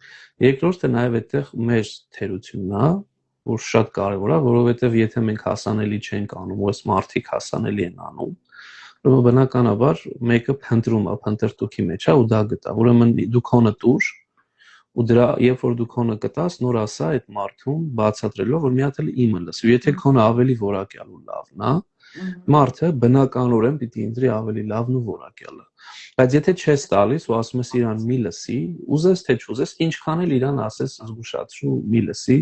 B: Երկրորդը նաև այդտեղ մեր թերությունն է, որ շատ կարևոր է, որովհետև եթե մենք հասանելի չենք անում, ու այս մարդիկ հասանելի են անում, ուրեմն բնականաբար մեկը փնտրում է, փնտրտուքի մեջ է ու դա գտա։ Ուրեմն դու քոնը տուր ու դրա երբ որ դու քոնը գտաս, նոր ասա այդ մարդուն բացատրելով, որ մի հատ էլ իմը լսի։ Եթե քոնը ավելի որակյալ ու լավն է, մարդը բնականորեն պիտի ընտրի ավելի լավն ու որակյալը։ Բայց եթե չես տալիս ու ասում ես իրան մի լսի, ուզես թե չուզես, ինչքան էլ իրան ասես զգուշացրու մի լսի,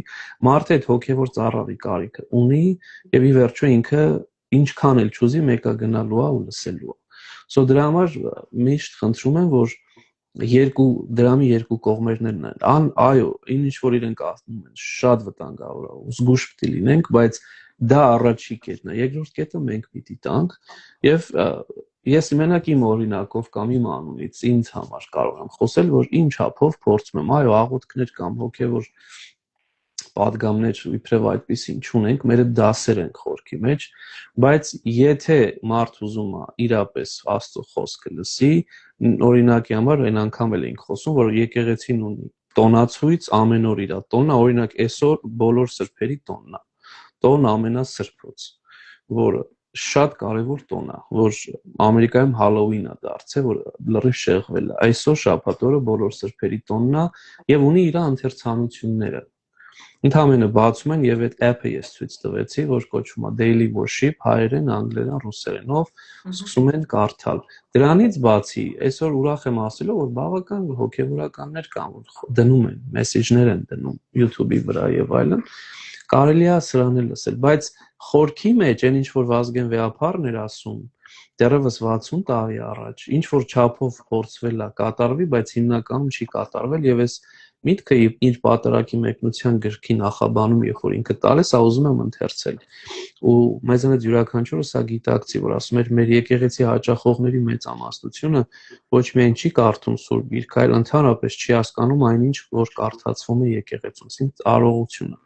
B: մարդը այդ հոգևոր ծառավի կարիքը ունի եւ ի վերջո ինքը ինչքան էլ չուզի մեկը գնալու է ու լսելու է։ So դրա համար միշտ խնդրում եմ, որ դրամի երկու կողմերներն են։ Այո, ինչ որ իրենք ասում են, շատ վտանգավոր է, զգուշ պետք է լինենք, բայց դա առաջի կետն է։ Երկրորդ կետը մենք պիտի տանք եւ ես մենակ իմ օրինակով կամ իմ անունից ինձ համար կարող եմ խոսել, որ ինչ չափով փորձում եմ, այո, աղոթքներ կամ հոգևոր պատգամներ իբրև այդպեսին չունենք, մերը դասեր են խորքի մեջ, բայց եթե մարդ ուզում է իրապես Աստծո խոսքը լսի, օրինակի համար այն անգամ էլ ենք խոսում, որ եկեղեցին ունի տոնացույց ամեն օր իր տոնն է, օրինակ այսօր բոլոր սրբերի տոնն է, տոն ամենասրբոց, որը շատ կարևոր տոն է, որ Ամերիկայում Հալոուին է դարձել, որ լրիվ շեղվել է։ Այսօր շաբաթ օրը բոլոր սրբերի տոնն է եւ ունի իր ընթերցանությունները։ Ընդհանրապես բացում են եւ այդ app-ը ես ցույց տվեցի, որ կոչվում է Daily Worship, հայերեն, անգլերեն, ռուսերենով, սկսում են կարդալ։ Դրանից բացի, այսօր ուրախ եմ ասելով, որ բավական հոգեվորականներ կան, որ դնում են, մեսեջներ են դնում YouTube-ի վրա եւ այլն։ Կարելի է սրան էլ լսել, բայց խորքի մեջ այն ինչ որ Վազգեն Վեհափարն էր ասում, դեռևս 60 տարի առաջ, ինչ որ չափով փորձվել է կատարվի, բայց հիմնականում չի կատարվել եւ այս միտքը իր պատարագի մեկնության գրքի նախաբանում, երբ որ ինքը տալիս, ա ուզում եմ ընթերցել։ Ու մեզանից յուրաքանչյուրը սա գիտակցի, որ ասում էր մեր եկեղեցի հաճախողների մեծամասնությունը ոչ միայն չի կարդում Սուրբ Գիրքը, այլ ընդհանրապես չի հասկանում այնինչ, որ կարդացվում է եկեղեցում, ինձ արողությունը։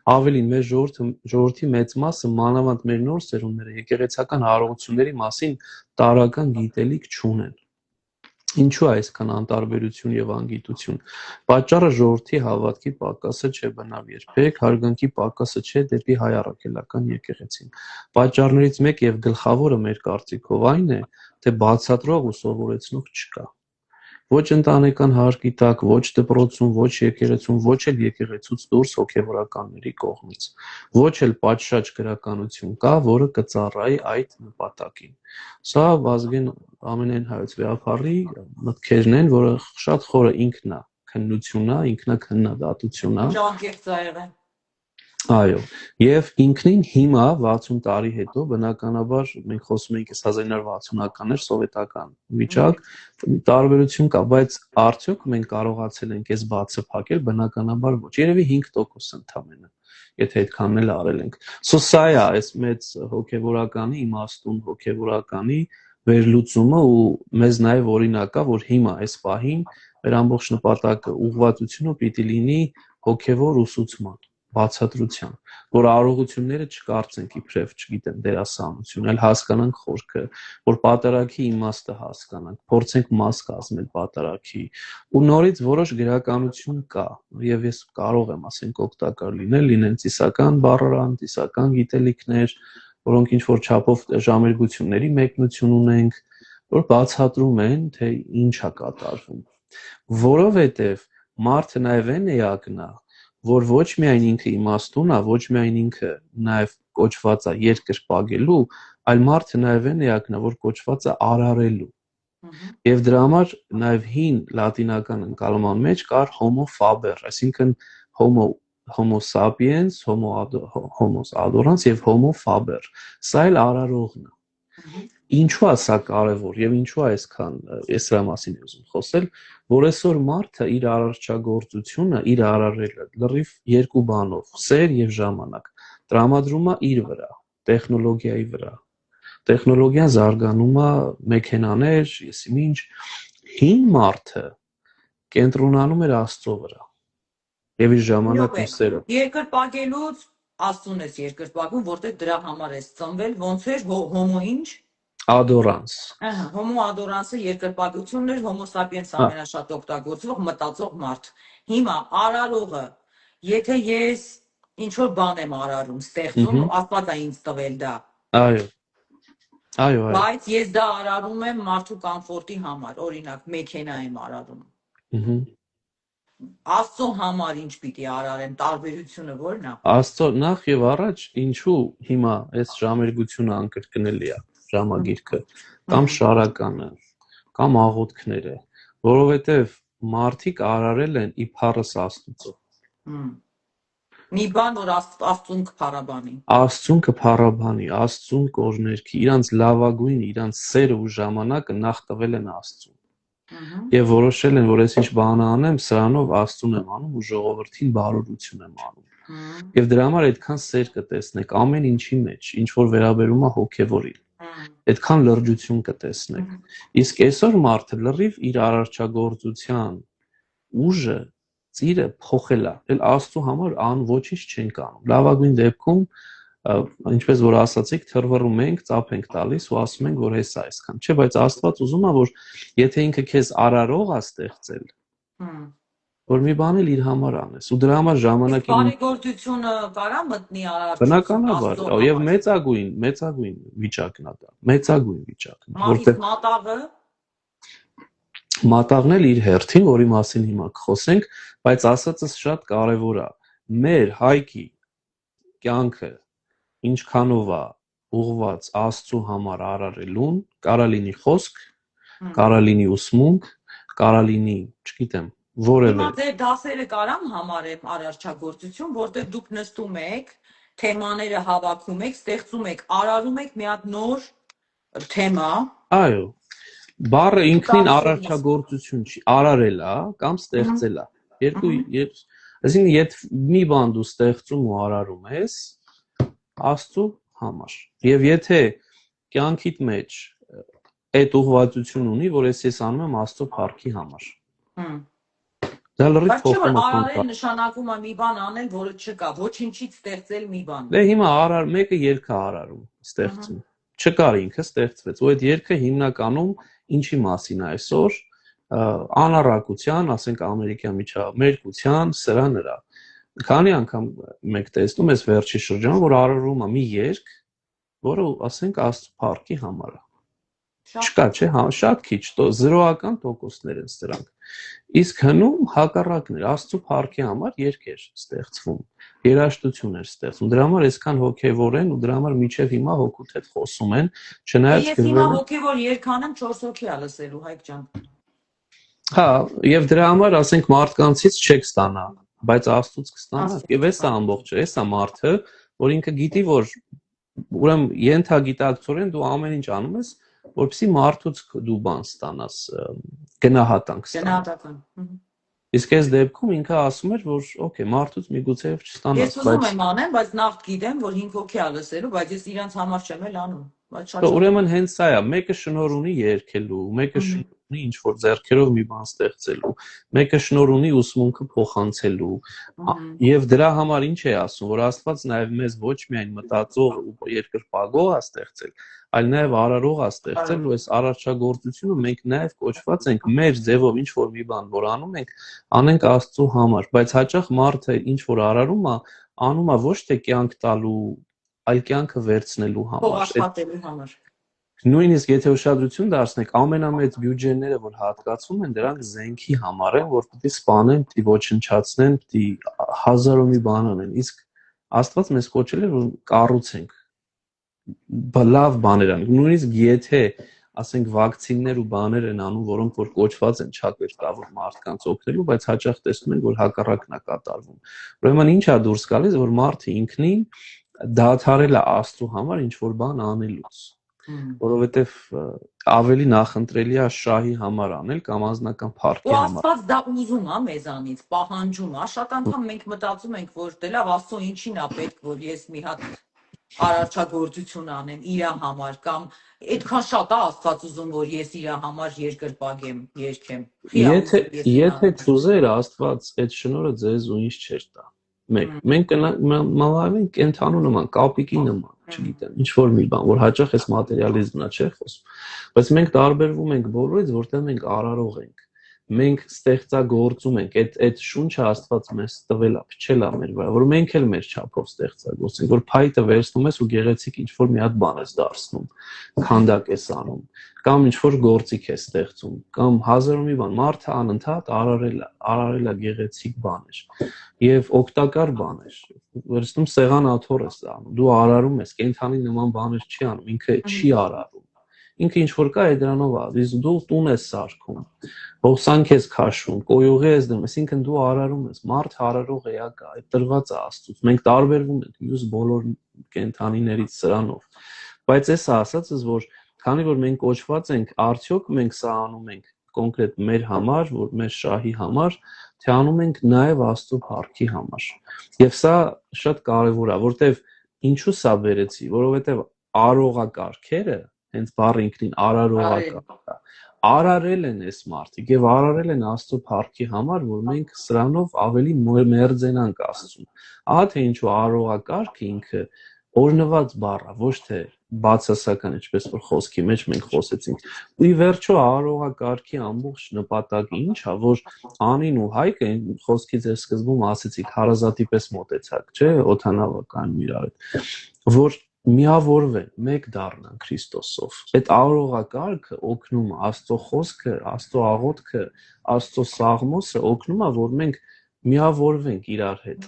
B: Ավելին մեր ժողովրդի մեծ մասը, մանավանդ մեր նոր սերունդները եկեղեցական հարողությունների մասին տարրական գիտելիք չունեն։ Ինչու է այսքան անտարբերություն եւ անգիտություն։ Պատճառը ժողովրդի հավատքի պակասը չէ բնավ երբեք, հարգանքի պակասը չէ դեպի հայ առաքելական եկեղեցին։ Պատճառներից մեկ եւ գլխավորը մեր կարծիքով այն է, թե բացատրող ու սովորեցնող չկա։ Ոչ ընտանեկան հարկի տակ, ոչ դպրոցում, ոչ եկեղեցում, ոչ էլ եկեղեցուց դուրս հոգևորականների կողմից։ Ոչ էլ պատշաճ գրականություն կա, որը կծառայի այդ նպատակին։ Սա Վազգեն ամենայն հայոց Վեհափարի մտքերն են, որը շատ խորը ինքն է, քննությունն է, ինքնակննադատությունն է։
A: Ճանկերտ եղել։
B: Այո, եւ ինքնին հիմա 60 տարի հետո բնականաբար մենք խոսում ենք 1960-ականներ սովետական վիճակ, տարբերություն կա, բայց արդյոք մենք կարողացել ենք այս բացը փակել, բնականաբար ոչ, երևի 5% ընդամենը, եթե այդքանն էլ արել ենք։ Սա է այս մեծ հոգեվորականի իմաստուն, հոգեվորականի վերլուծումը ու մեզ նաեւ օրինակ է, որ հիմա այս պահին մեր ամբողջ նպատակը ուղղվածությունը պիտի լինի հոգեվոր ուսուցման բացատրության, որ արողությունները չկարծենք իբրև, չգիտեմ, դերասանություն, այլ հասկանանք խորքը, որ պատարագի իմաստը հասկանանք, փորձենք մաս կազմել պատարագի, ու նորից որոշ գրականություն կա, եւ ես կարող եմ, ասենք, օգտակար լինեն ծիսական բառարան, ծիսական գիտելիքներ, որոնք ինչ որ չափով ժամերգությունների մեկնություն ունենք, որ բացատրում են, թե ինչ է կատարվում, որովհետեւ մարդը նաեւ այն էակն է, որ ոչ միայն ինքը իմաստուն է, ոչ միայն ինքը նաև կոչված է երկրպագելու, այլ մարդը նաև այն էակն է, որ կոչված է արարելու։ Եվ դրա համար նաև հին լատինական ընկալման մեջ կար homo faber, այսինքն homo sapiens, homo adorans եւ homo faber։ Սա էլ արարողն է։ Ինչու է սա կարևոր եւ ինչու է այսքան ես դրա մասին եմ ուզում խոսել, որ այսօր մարդը իր արարչագործությունը, իր արարելը լրիվ երկու բանով՝ սեր եւ ժամանակ, տրամադրում է իր վրա, տեխնոլոգիայի վրա։ Տեխնոլոգիան զարգանում է, մեքենաներ, եսիմ ինչ, հին մարդը կենտրոնանում էր Աստծո վրա եւ իր ժամանակն ու սերը։
A: Երկրպագելուց Աստծուն ես երկրպագում, որտեղ դրա համար ես ծնվել, ոնց էր հոմո ինչ
B: Ադորանս։
A: Ահա, հոմո ադորանսը երկրպագությունն էր, հոմո սապիենս ամենաշատ օգտագործվող մտածող մարդ։ Հիմա արարողը, եթե ես ինչ որ բան եմ արարում, ստեղծում, Աստված է ինձ տվել դա։
B: Այո։ Այո, այո։
A: Բայց ես դա արարում եմ մարդու կոմֆորտի համար, օրինակ, մեքենա եմ արարում։ Աստծո համար ինչ պիտի արարեմ, տարբերությունը ո՞րն է։
B: Աստծո նախ եւ առաջ ինչու հիմա այս ժամերգությունը անկրկնելի է, ժամագիրքը, կամ շարականը, կամ աղոթքները, որովհետեւ մարդիկ արարել են իբարս Աստծո։
A: Մի բան, որ Աստծուն կփառաբանի։
B: Աստծուն կփառաբանի, Աստծուն կօրհներքի, իրանց լավագույն, իրանց սերը ու ժամանակը նախ տվել են Աստծուն։ Եվ որոշել են, որ ես ինչ բան անեմ, սրանով Աստծուն եմ անում ու ժողովրդին բարօրություն եմ անում։ Եվ դրա համար այդքան սեր կտեսնեք ամեն ինչի մեջ, ինչ որ վերաբերում է հոգևորին։ Այդքան լրջություն կտեսնեք։ Իսկ այսօր մարդը լրիվ իր արարչագործության ուժը, ծիրը փոխել է։ Էլ Աստծո համար ոչինչ չենք անում։ Լավագույն դեպքում ինչպես որ ասացիք, թռվռում ենք, ծափ ենք տալիս ու ասում ենք, որ հեսա այսքան։ Չէ, բայց Աստված ուզում է, որ եթե ինքը քեզ արարող է ստեղծել, որ մի բան էլ իր համար անես, ու դրա համար ժամանակին
A: բարեգործությունը կարա մտնի արարչություն։
B: Բնականաբար, եւ մեծագույն վիճակն է դա, մեծագույն վիճակն,
A: որտեղ մատաղը
B: մատաղն էլ իր հերթին, որի մասին հիմա կխոսենք, բայց ասածս շատ կարեւոր է։ Մեր հայկի կյանքը ինչքանով է ուղված Աստծո համար արարելուն, կարա լինի խոսք, կարա լինի ուսմունք, կարա լինի, չգիտեմ, որևէ։
A: Հիմա ձեր դասերը կարամ համարեմ արարչագործություն, որտեղ դուք նստում եք, թեմաները հավաքում եք, ստեղծում եք, արարում եք մի հատ նոր թեմա։
B: Այո։ Բառը ինքնին արարչագործություն չի, արարել է կամ ստեղծել է։ Երկու, այսինքն եթե մի բան դու ստեղծում ու արարում ես Աստծո համար։ Եվ եթե կյանքիդ մեջ այդ ուղղվածություն ունի, որ ես անում եմ Աստծո փառքի համար։ Դա լրիվ փոխում է։
A: Արարել նշանակում է մի բան անել, որը չկա, ոչինչից ստեղծել մի բան։
B: Դե հիմա մեկը երգ է արարում, ստեղծում։ Չկար ինքը ստեղծվեց, ու այդ երգը հիմնականում ինչի մասին է այսօր, անառակության, ասենք ամերիկյան միջամերկության, սրա նրա։ Քանի անգամ մենք տեսնում ես վերջի շրջանում, որ արարվում է մի երգ, որը ասենք Աստծո փառքի համար է։ Չկա, չէ, շատ քիչ, 0% տոկոսներ են սրանք։ Իսկ հնում հակառակն էր, Աստծո փառքի համար երգեր ստեղծվում, երաժշտություն էր ստեղծվում։ Դրա համար այսքան հոգևոր են ու դրա համար միջև հիմա հոգուց հետ խոսում են, չնայած
A: Ես հիմա հոգևոր երգ անեմ 4 հոգի է լսելու, Հայկ ջան։
B: Հա, եւ դրա համար ասենք մարդկանցից չեք ստանա, բայց Աստծուց կստանաք։ Եվ էսա ամբողջը, էսա մարդը, որ ինքը գիտի, որ ուրեմն ենթագիտակցորեն դու ամեն ինչ անում ես, որպեսզի մարդուց դու բան ստանաս, գնահատանք ստանաս։ Իսկ այս դեպքում ինքը ասում էր, որ օքեյ, մարդուց միգուցե չստանաս,
A: Ես ուզում եմ անեմ, բայց նախ գիտեմ, որ 5 հոգի է լսելու, բայց ես իրանց համար չեմ էլ անում։
B: Ուրեմն հենց սա է, մեկը շնոր ունի երգելու, մեկը շնոր ունի ինչ որ ձեռքերով մի բան ստեղծելու, մեկը շնոր ունի ուսմունքը փոխանցելու։ Եվ դրա համար ինչ է ասում, որ Աստված նաև մեզ ոչ միայն մտածող ու երկրպագող է ստեղծել, այլ նաև արարող է ստեղծել, ու այս արարչագործությունը մենք նաև կոչված ենք մեր ձևով ինչ որ մի բան որ անում ենք, անենք Աստծո համար, բայց հաճախ մարդը ինչ որ արարում է, անում է ոչ թե կյանք տալու, այլ կյանքը վերցնելու
A: համար։
B: Նույնիսկ եթե ուշադրություն դարձնեք, ամենամեծ բյուջեները, որ հատկացվում են, դրանք զենքի համար են, որ պիտի սպանեն, պիտի ոչնչացնեն, պիտի հազար ու մի բան անեն։ Իսկ Աստված մեզ կոչել է, որ կառուցենք լավ բաներ անենք։ Նույնիսկ եթե ասենք վակցիններ ու բաներ են անում, որոնք որ կոչված են չակերտավոր մարդկանց օգնելու, բայց հաճախ տեսնում ենք, որ հակառակն է կատարվում։ Ուրեմն ի՞նչ է դուրս գալիս, որ մարդը ինքնին դադարել է Աստծո համար ինչ որ բան անելուց։ որովհետև ավելի նախընտրելի է շահի համար անել կամ անձնական
A: Ու
B: փառքի համար։
A: Աստված դա ուզում է մեզանից, պահանջում է։ Շատ անգամ մենք մտածում ենք, որ դե լավ, Աստծո ինչին է պետք, որ ես մի հատ արարչագործություն անեմ իր համար կամ այդքան շատ է Աստված ուզում, որ ես իր համար երկրպագեմ, երգեմ։ Խի է
B: Եթե
A: ուզում ես
B: եթե
A: իրանից։
B: չուզեր Աստված այդ շնորհը ձեզ ու ինչ չէր տա։ Մենք մալավենք կենթանու նման, կապիկի նման, չգիտեմ, ինչ որ մի բան, որ հաճախ էս մատերիալիզմն է, չէ՞ խոսում։ Բայց մենք տարբերվում ենք բոլորից, որտեղ մենք արարող ենք։ Մենք ստեղծագործում ենք, այդ շունչը Աստված մեզ տվել է, փչել է մեր վրա, որ մենք էլ մեր չափով ստեղծագործենք, որ փայտը վերցնում ես ու գեղեցիկ ինչ որ մի հատ բան ես դարձնում, քանդակ ես անում, կամ ինչ որ գործիք ես ստեղծում, կամ հազար ու մի բան, մարդը անընդհատ արարել է գեղեցիկ բաներ եւ օգտակար բաներ։ Վերցնում սեղան աթոռ ես անում, դու արարում ես, կենթանի նման բաներ չի անում, ինքը չի արարում։ Ինքը ինչ որ կա է դրանով է, իսկ դու տուն ես սարքում, հոսանք ես քաշում, կոյուղի ես դնում, այսինքն դու արարում ես, մարդը արարող էակ է, այդ տրված է Աստծուց։ Մենք տարբերվում ենք մյուս բոլոր կենթանիներից սրանով։ Բայց էս ասածս, որ քանի որ մենք կոչված ենք, արդյոք մենք սա անում ենք կոնկրետ մեր համար, որ մեր շահի համար, թե անում ենք նաև Աստծո փառքի համար։ Եվ սա շատ կարևոր է, որտեվ ինչու սա բերեցի, որովհետև արողակարգերը հենց բառը ինքնին արարողակարգ է։ Արարել են այս մարդիկ եւ արարել են Աստծո փառքի համար, որ մենք սրանով ավելի մերձենանք Աստծուն։ Ահա թե ինչու արարողակարգը ինքը օրնված բառ է, ոչ թե բացասական, ինչպես որ խոսքի մեջ մենք խոսեցինք։ Ու ի վերջո արարողակարգի ամբողջ նպատակը ինչ է, որ Անին ու Հայկը խոսքի ձեր սկզբում ասեցիք, հարազատի պես մոտեցաք, չէ՞, օթանավականում իրար հետ, որ միավորվեն, մեկ դառնան Քրիստոսով։ Այդ արարողակարգը օգնում է Աստծո խոսքը, Աստծո աղոթքը, Աստծո սաղմոսը օգնում է, որ մենք միավորվենք իրար հետ։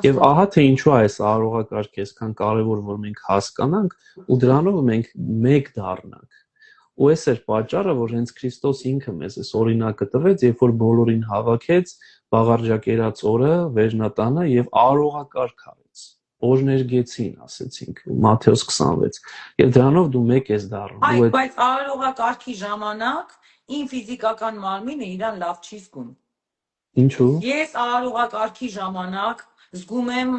B: Եվ ահա թե ինչու է այս արարողակարգը այսքան կարևոր, որ մենք հասկանանք ու դրանով մենք մեկ դառնանք։ Ու այս էր պատճառը, որ հենց Քրիստոս ինքը մեզ այս օրինակը տվեց, երբ որ բոլորին հավաքեց բաղարջակերած օրը վերջնատանը եւ արարողակարգ արեց։ Օրներգեցին, ասեցինք, Մատթեոս 26։ Եվ դրանով դու մեկ ես դառնում։
A: Այ, բայց արարողակարգի ժամանակ իմ ֆիզիկական մարմինը իրան լավ չի զգում։
B: Ինչու՞։
A: Ես արարողակարգի ժամանակ զգում եմ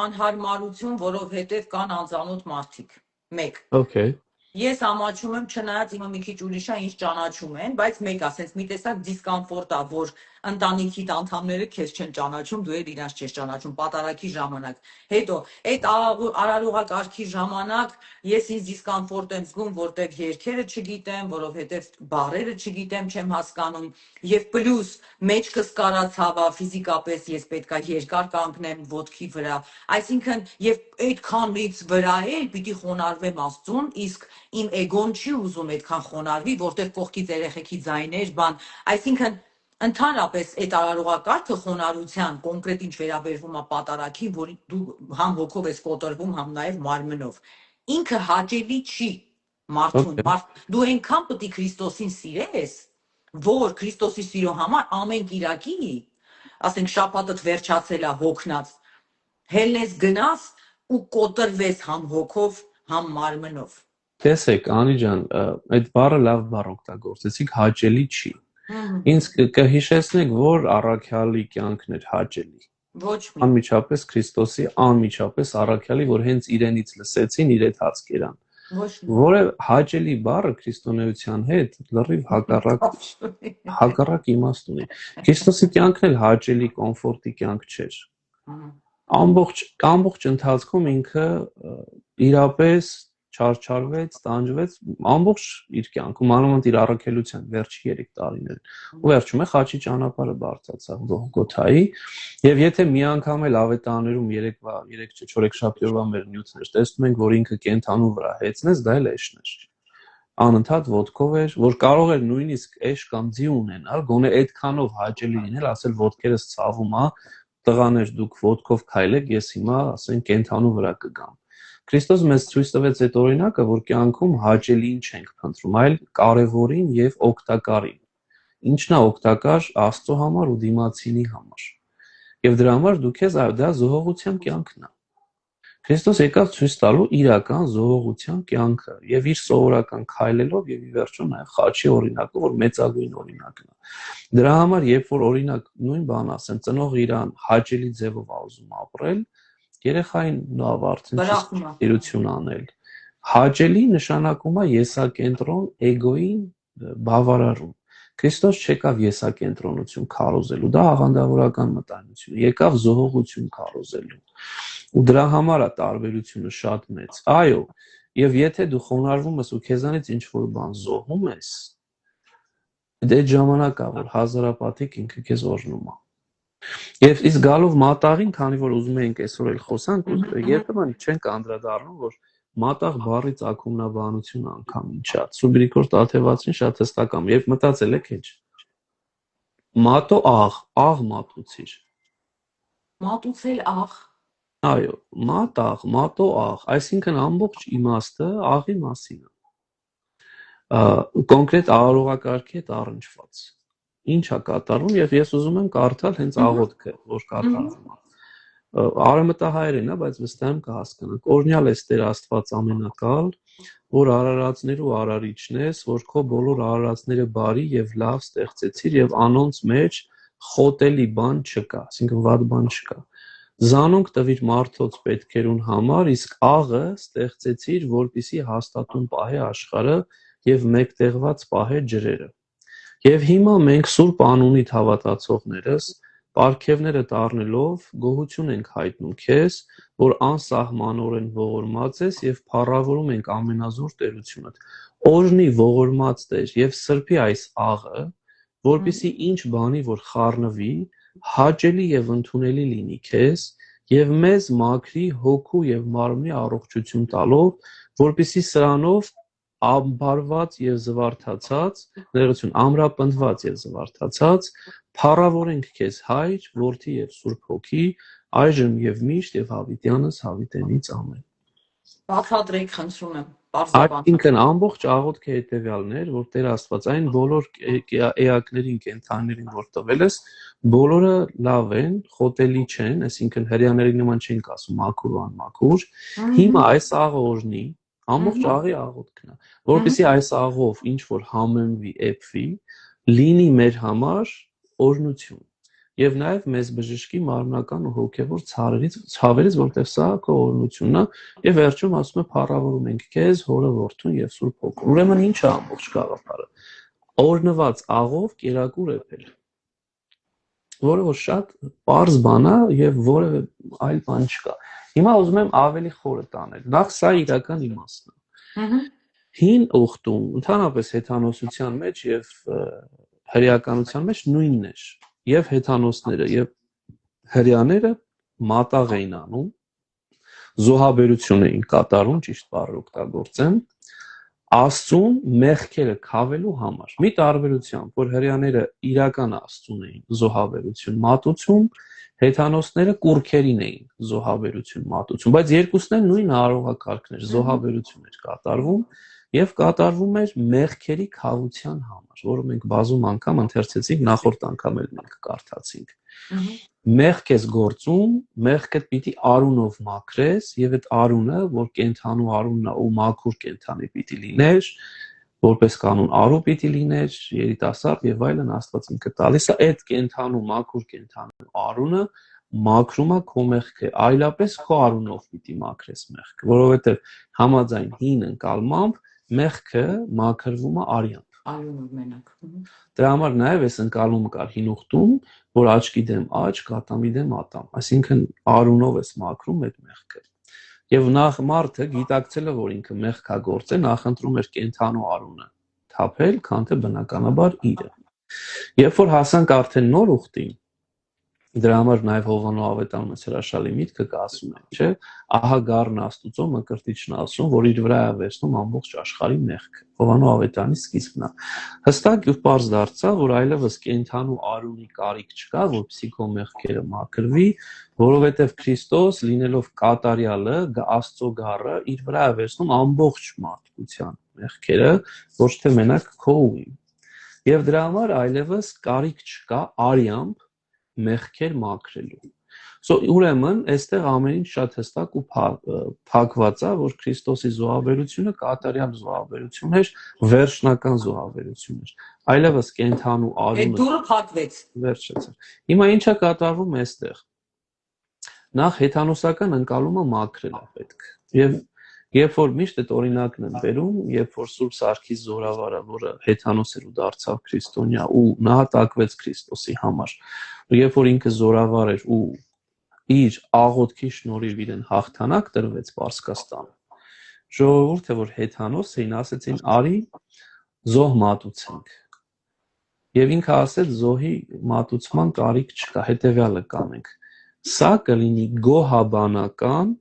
A: անհարմարություն, որովհետև կան անծանոթ մարդիկ։ Մեկ։
B: Okay։
A: Ես ամաչում եմ, չնայած իմը մի քիչ ուրիշ է, ինչ ճանաչում են, բայց մեկ ասենց մի տեսակ դիսկոմֆորտ է, որ ընտանիքիդ անդամները քեզ չեն ճանաչում, դու էլ իրանց չես ճանաչում պատարագի ժամանակ։ Հետո այդ արարողակարգի ժամանակ ես ինձ դիսկոմֆորտ եմ զգում, որտեղ երգերը չգիտեմ, որովհետև բառերը չգիտեմ, չեմ հասկանում, եւ պլյուս մեջքս կարացավ, ֆիզիկապես ես պետքա երկար կանգնեմ ոտքի վրա, այսինքն եւ այդքանից վրա էլ պիտի խոնարհվեմ Աստծուն, իսկ իմ էգոն չի ուզում այդքան խոնարհվի, որտեղ կողքից երեխեքի ձայներ, բան, այսինքն ընդհանրապես այդ արարողակարգը խոնարհության կոնկրետ ինչ վերաբերվում է պատարագին, որ դու համ հոգով ես կոտրվում, համ նաև մարմնով, ինքը հաճելի չի մարդուն, դու այնքան պետք է Քրիստոսին սիրես, որ Քրիստոսի սիրո համար ամեն կիրակի, ասենք շաբաթդ վերջացել է հոգնած, հելնես գնաս ու կոտրվես համ հոգով, համ մարմնով։
B: Տեսեք, Անի ջան, այդ բառը լավ բառ օգտագործեցիք, հաճելի չի։ Ինձ կհիշեցնեք, որ առաքյալի կյանքն էր հաճելի։
A: Ոչ մի։
B: Անմիջապես Քրիստոսի, անմիջապես առաքյալի, որ հենց իրենից լսեցին, իր հետ հաց կերան։ Որը հաճելի բառը քրիստոնեության հետ լրիվ հակառակ իմաստ ունի։ Քրիստոսի կյանքն էլ հաճելի, կոմֆորտի կյանք չէր։ Ամբողջ ընթացքում ինքը իրապես չարչարվեց, տանջվեց, ամբողջ իր կյանքում, մանավանդ իր առաքելության վերջի 3 տարիներին։ Ու վերջում է խաչի ճանապարհը բարձրացավ Գողգոթայի, եւ եթե մի անգամ էլ ավետաներում 3 շաբթի օրվա մեր նյութներ տեսնում ենք, որ ինքը կենթանու վրա հեծնեց, դա էլ էշն էր։ Անընդհատ ոտքով էր, որ կարող էր նույնիսկ էշ կամ ձի ունենալ, գոնե այդքանով հաճելի լինել, ասել ոտքերս ցավում է, տղաներ դուք ոտքով քայլեք, ես հիմա ասենք կենթանու վրա կգամ։ Քրիստոս մեզ ցույց տվեց այդ օրինակը, որ կյանքում հաճելին չենք փնտրում, այլ կարևորին եւ օգտակարին։ Ինչն է օգտակար Աստծո համար ու դիմացինի համար։ Եվ դրա համար դու քեզ դա զոհողության կյանքն է։ Քրիստոս եկավ ցույց տալու իրական զոհողության կյանքը եւ իր սովորական քայլելով եւ ի վերջո նաեւ խաչի օրինակը, որ մեծագույն օրինակն է։ Դրա համար, երբ որ օրինակ նույն բան ասեմ, ծնողը իրան հաճելի ձևով ա ուզում ապրել, երեխային լավ արդեն չի տիրություն անել։ Հաճելի նշանակում է եսակենտրոն էգոին բավարարում։ Քրիստոս չեկավ եսակենտրոնություն քարոզելու, դա աղանդավորական մտայնություն, եկավ զոհողություն քարոզելու։ Ու դրա համար է տարբերությունը շատ մեծ։ Այո, եւ եթե դու խոնարհվում ես ու քեզանից ինչ որ բան զոհում ես, դե ժամանակա որ հազարապատիկ ինքը քեզ օրհնում է։ Եվ իսկ գալով մատաղին, քանի որ ուզում ենք այսօր էլ խոսանք, երբեմն չենք անդրադառնում, որ մատաղ բառի ծագումնաբանությունը անգամ ինչա։ Սուբրիկոր Տաթևացին շատ հստակամ, երբ մտածել եք ինչ։ Մատո աղ մատուցիր։
A: Մատուցել աղ։
B: Այո, մատաղ, մատո աղ, այսինքն ամբողջ իմաստը աղի մասին է։ Կոնկրետ արարողակարգի հետ առնչված։ Ինչ է կատարվում, եւ ես ուզում եմ կարդալ հենց աղոթքը, որ կատարվում է։ Արամտահայերեն է, բայց վստահ եմ կհասկանաք։ Օրհնյալ ես Տեր Աստված ամենակալ, որ արարածներու արարիչն ես, որ քո բոլոր արարածները բարի եւ լավ ստեղծեցիր եւ անոնց մեջ խոտելի բան չկա, այսինքն վատ բան չկա։ Զանոնք տվիր մարդոց պետքերուն համար, իսկ աղը ստեղծեցիր, որպիսի հաստատուն պահե աշխարհը եւ մեկտեղված պահե ջրերը։ Եվ հիմա մենք Սուրբ անունիդ հավատացողներս պարգևները տառնելով գոհություն ենք հայտնում քեզ, որ անսահմանորեն ողորմած ես եւ փառավորում ենք ամենազոր տերությունդ։ Օրհնի ողորմած Տեր եւ սրբի այս աղը, որպիսի ինչ բանի որ խառնվի, հաճելի եւ ընդունելի լինի քեզ եւ մեզ մաքրի հոգու եւ մարմնի առողջություն տալով, որպիսի սրանով ամբարված եւ զվարթացած, ներողություն, ամրապնդված եւ զվարթացած, փառավորենք քեզ Հայր, Որդի եւ Սուրբ Հոգի, այժմ եւ միշտ եւ հավիտյանս հավիտենից ամեն։
A: Բացատրեք, խնդրում եմ,
B: Այսինքն ամբողջ աղոթքը հետեւյալն էր, որ Տեր Աստված այն բոլոր էակներին, կենդանիներին, որ տվել ես, բոլորը լավ են, խոտելի չեն, այսինքն հрьяաների նման չենք ասում մաքուր ու անմաքուր։ Հիմա այս աղը օրհնի, ամբողջ աղի աղոթքն է, որպեսզի այս աղով ինչ որ համեմվի, էփվի, լինի մեր համար օրհնություն։ Եվ նաև մեզ բժշկի մարմնական ու հոգևոր ցավերից, որտեղ սա քո օրհնությունն է, եւ վերջում ասում է փառավորում ենք քեզ, Հորը, Որդուն եւ Սուրբ Հոգուն։ Ուրեմն ի՞նչ է ամբողջ գաղափարը։ Օրհնված աղով կերակուր էփել, որը որ շատ པարզ բան է եւ որևէ այլ բան չկա։ Հիմա ուզում եմ ավելի խորը տանել։ Նախ սա իրական իմաստն է։ Հին ուխտում, ընդհանրապես հեթանոսության մեջ եւ հրեականության մեջ նույնն էր։ Եվ հեթանոսները եւ հрьяաները մատաղ էին անում, զոհաբերություն էին կատարում, ճիշտ բառը օգտագործեմ, Աստծուն մեղքերը քավելու համար։ Մի տարբերությամբ, որ հрьяաները իրական Աստծուն էին զոհաբերություն, մատուցում, հեթանոսները կուրքերին էին զոհաբերություն, մատուցում, բայց երկուսն են նույն արարողակարգն էր, զոհաբերություն էր կատարվում եւ կատարվում էր մեղքերի քավության համար, որը մենք բազում անգամ ընթերցեցինք, նախորդ անգամ էլ մենք կարդացինք։ Մեղք ես գործում, մեղքդ պիտի արունով մաքրես եւ այդ արունը, որ կենթանու արունն է ու մաքուր կենթանի պիտի լիներ, որպես կանոն արու պիտի լիներ, երիտասարդ եւ այլն Աստված ինքը տալիս է այդ կենթանու մաքուր կենթանու արունը մաքրում է քո մեղքը, այլապես քո արունով պիտի մաքրես մեղքը, որովհետեւ համաձայն հին ընկալմամբ մեղքը մաքրվում է արյամբ։
A: Արյունով մենակ։
B: Դրա համար նաև այս ընկալումը կար հին ուխտում, որ աչքի դեմ աչք, ատամի դեմ ատամ, այսինքն արունով ես մաքրում այդ մեղքը։ Եվ նախ մարդը գիտակցելը, որ ինքը մեղք է գործել, նախընտրում էր կենթանու արունը թափել, քան թե բնականաբար իրը։ Երբ որ հասանք արդեն նոր ուխտին, դրա համար նաև Հովանու Ավետարանը հրաշալի միտքը կա ասում է, չէ՞, ահա գառն Աստուծո մկրտիչն ասում, որ իր վրա է վերցնում ամբողջ աշխարհի մեղքը։ Հովանու Ավետարանի սկիզբն է։ Հստակ ու պարզ դարձավ, որ այլևս կենթանու արունի կարիք չկա, որպեսզի քո մեղքերը մաքրվի, որովհետև Քրիստոս, լինելով կատարյալը, Աստծո գառը, իր վրա է վերցնում ամբողջ մարդկության մեղքերը, ոչ թե մենակ քո ու իմ։ Եվ դրա համար այլևս կարիք չկա արյամբ մեղքեր մաքրելու։ Ուրեմն, այստեղ ամեն ինչ շատ հստակ ու փակված է, որ Քրիստոսի զոհաբերությունը կատարյալ զոհաբերություն էր, վերջնական զոհաբերություն էր։ Այլևս կենթանու
A: Այդ
B: արյունը
A: դուրը փակվեց։
B: վերջացել։ Հիմա ինչա կատարվում այստեղ։ Նախ հեթանոսական ընկալումը մաքրել է պետք։ Եվ երբ որ միշտ այդ օրինակն են բերում, երբ որ Սուրբ Սարգիս Զորավարը, որը հեթանոս էր ու դարձավ քրիստոնյա ու նահատակվեց Քրիստոսի համար, երբ որ ինքը զորավար էր ու իր աղոթքի շնորհիվ իրեն հաղթանակ տրվեց Պարսկաստանում, ժողովուրդը, որ հեթանոս էին, ասեցին՝ արի զոհ մատուցենք։ Եվ ինքը ասեց՝ զոհի մատուցման կարիք չկա, հետևյալը կանենք։ Սա կլինի գոհաբանական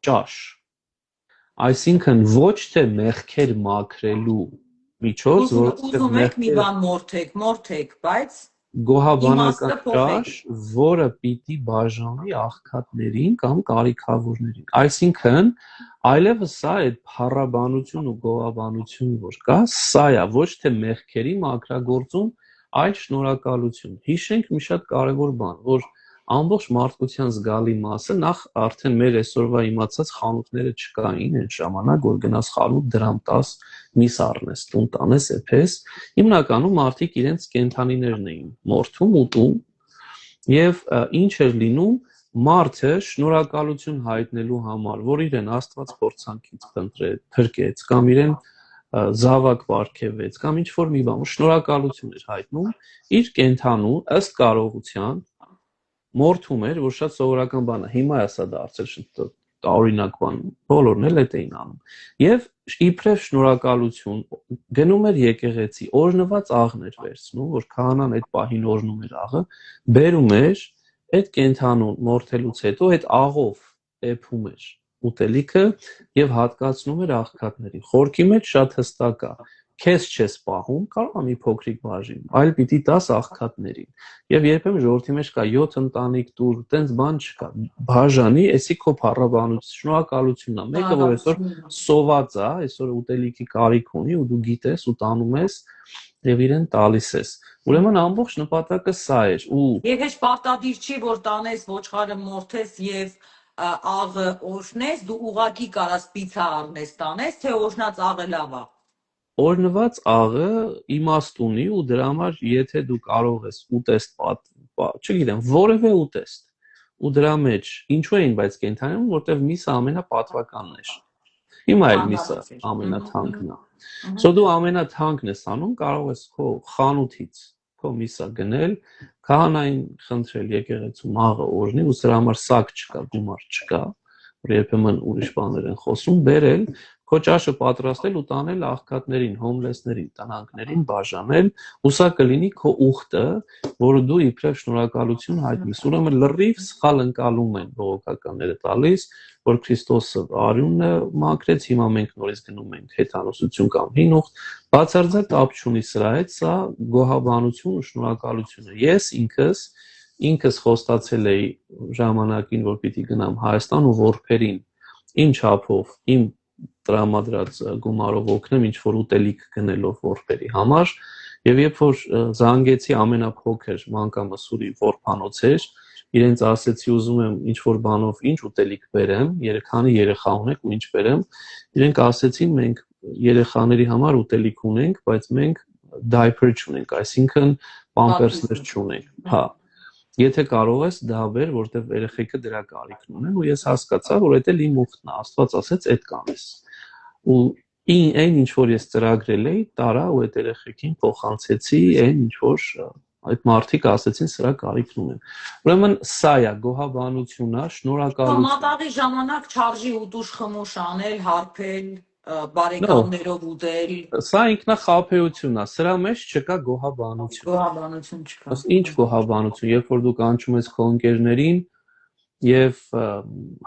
B: ճաշ, այսինքն ոչ թե մեղքեր մաքրելու միջոց,
A: ուզում եք մի բան մորթեք, բայց
B: գոհաբանական ճաշ, որը պիտի բաժանվի աղքատներին կամ կարիքավորներին։ Այսինքն, այլևս սա այդ փառաբանություն ու գոհաբանություն, որ կա, սա է ոչ թե մեղքերի մաքրագործում, այլ շնորհակալություն։ Հիշենք մի շատ կարևոր բան, որ ամբողջ մարդկության զգալի մասը նախ արդեն մեր այսօրվա իմացած խանութները չկային այն ժամանակ, որ գնաս խանութ դրամ 10 միս առնես, տուն տանես, էփես, հիմնականում մարդիկ իրենց կենթանիներն էին մորթում, ուտում, եւ ինչ էր լինում, մարդը շնորհակալություն հայտնելու համար, որ իրեն Աստված փորձանքից փրկեց, կամ իրեն զավակ պարգևեց, կամ ինչ որ մի բան, շնորհակալություն էր հայտնում, իր կենթանու ըստ կարողության մորթում էր, որ շատ սովորական բան է, հիմա է սա դարձել տարօրինակ բան, բոլորն էլ այդ էին անում։ Եվ իբրև շնորհակալություն գնում էր եկեղեցի, օրհնված աղներ վերցնում, որ քահանան այդ պահին օրհնում էր աղը, բերում էր այդ կենթանուն մորթելուց հետո այդ աղով էփում էր ուտելիքը եւ հատկացնում էր աղքատներին։ Խորքի մեջ շատ հստակ է, քեզ չես պահում, կարող է մի փոքրիկ բաժին, այլ պիտի տաս աղքատներին։ Եվ երբեմն ժողովրդի մեջ կա 7 ընտանիք տուր, տենց բան չկա։ Բաժանի, էսի քո փառաբանություն, շնորհակալությունն է։ Մեկը որ այսօր սոված է, այսօր ուտելիքի կարիք ունի ու դու գիտես ու տանում ես եւ իրեն տալիս ես։ Ուրեմն ամբողջ նպատակը սա էր ու
A: Եվ հեչ պարտադիր չի, որ տանես ոչխարը մորթես եւ աղը օրհնես, դու ուղակի կարաս պիցա առնես տանես, թե օրհնած աղը լավ է։
B: Օրնված աղը իմաստ ունի ու դրա համար եթե դու կարող ես ուտեստ չգիտեմ, որևէ ուտեստ ու դրա մեջ ինչու էին բայց կենթանում, որտեվ միսը ամենապատվականն էր։ Հիմա էլ միսը ամենաթանկն է։ Դու ամենաթանկն ես անում, կարող ես քո խանութից քո միսը գնել, քահանային խնդրել եկեղեցում աղը օրհնի ու դրա համար սակ չկա, գումար չկա, որ երբեմն ուրիշ բաներ են խոսում, բերել քո ճաշը պատրաստել ու տանել աղքատներին, հոմլեսներին, տնանքներին բաժանել, ու սա կլինի քո ուխտը, որը դու իբրև շնորհակալություն հայտնես։ Ուրեմն լրիվ սխալ ընկալում են բողոքականները տալիս, որ Քրիստոսը արյունը մաքրեց, հիմա մենք նորից գնում ենք հեթանոսություն կամ հին ուխտ, բացարձակ կապ չունի սրա հետ, սա գոհաբանություն ու շնորհակալություն է։ Ես ինքս խոստացել էի ժամանակին, որ պիտի գնամ Հայաստան ու որբերին իմ չափով, իմ տրամադրած գումարով օգնեմ ինչ որ ուտելիք գնելով որբերի համար եւ երբ որ զանգեցի ամենափոքր մանկամսուրի որբանոց էր իրենց ասեցի ուզում եմ ինչ որ բանով ինչ ուտելիք բերեմ երեքանի երեխա ունեք ու ինչ բերեմ իրենք ասեցին մենք երեխաների համար ուտելիք ունենք բայց մենք diaper չունենք այսինքն պամպերսներ չունենք հա Եթե կարող ես դա բեր, որտեվ երեխեքը դրա կարիքն ունեն ու ես հասկացա, որ դա էլ իմ ուխտն է, Աստված ասեց, այդ կանես։ Ու այն ինչ որ ես ծրագրել էի, տարա ու այդ երեխեքին փոխանցեցի, այն ինչ որ այդ մարդիկ ասեցին, սրա կարիքն ունեն։ Ուրեմն սա է գոհաբանությունը, շնորհակալություն։
A: Մատաղի ժամանակ չարժի ուտուշ խմուշ անել, հարբել, բարեկամներով ուտել։
B: Սա ինքնախաբեությունն է, սրա մեջ չկա գոհաբանություն։
A: Գոհաբանություն չկա։
B: Ինչ գոհաբանություն, երբ որ դու կանչում ես քո ընկերներին եւ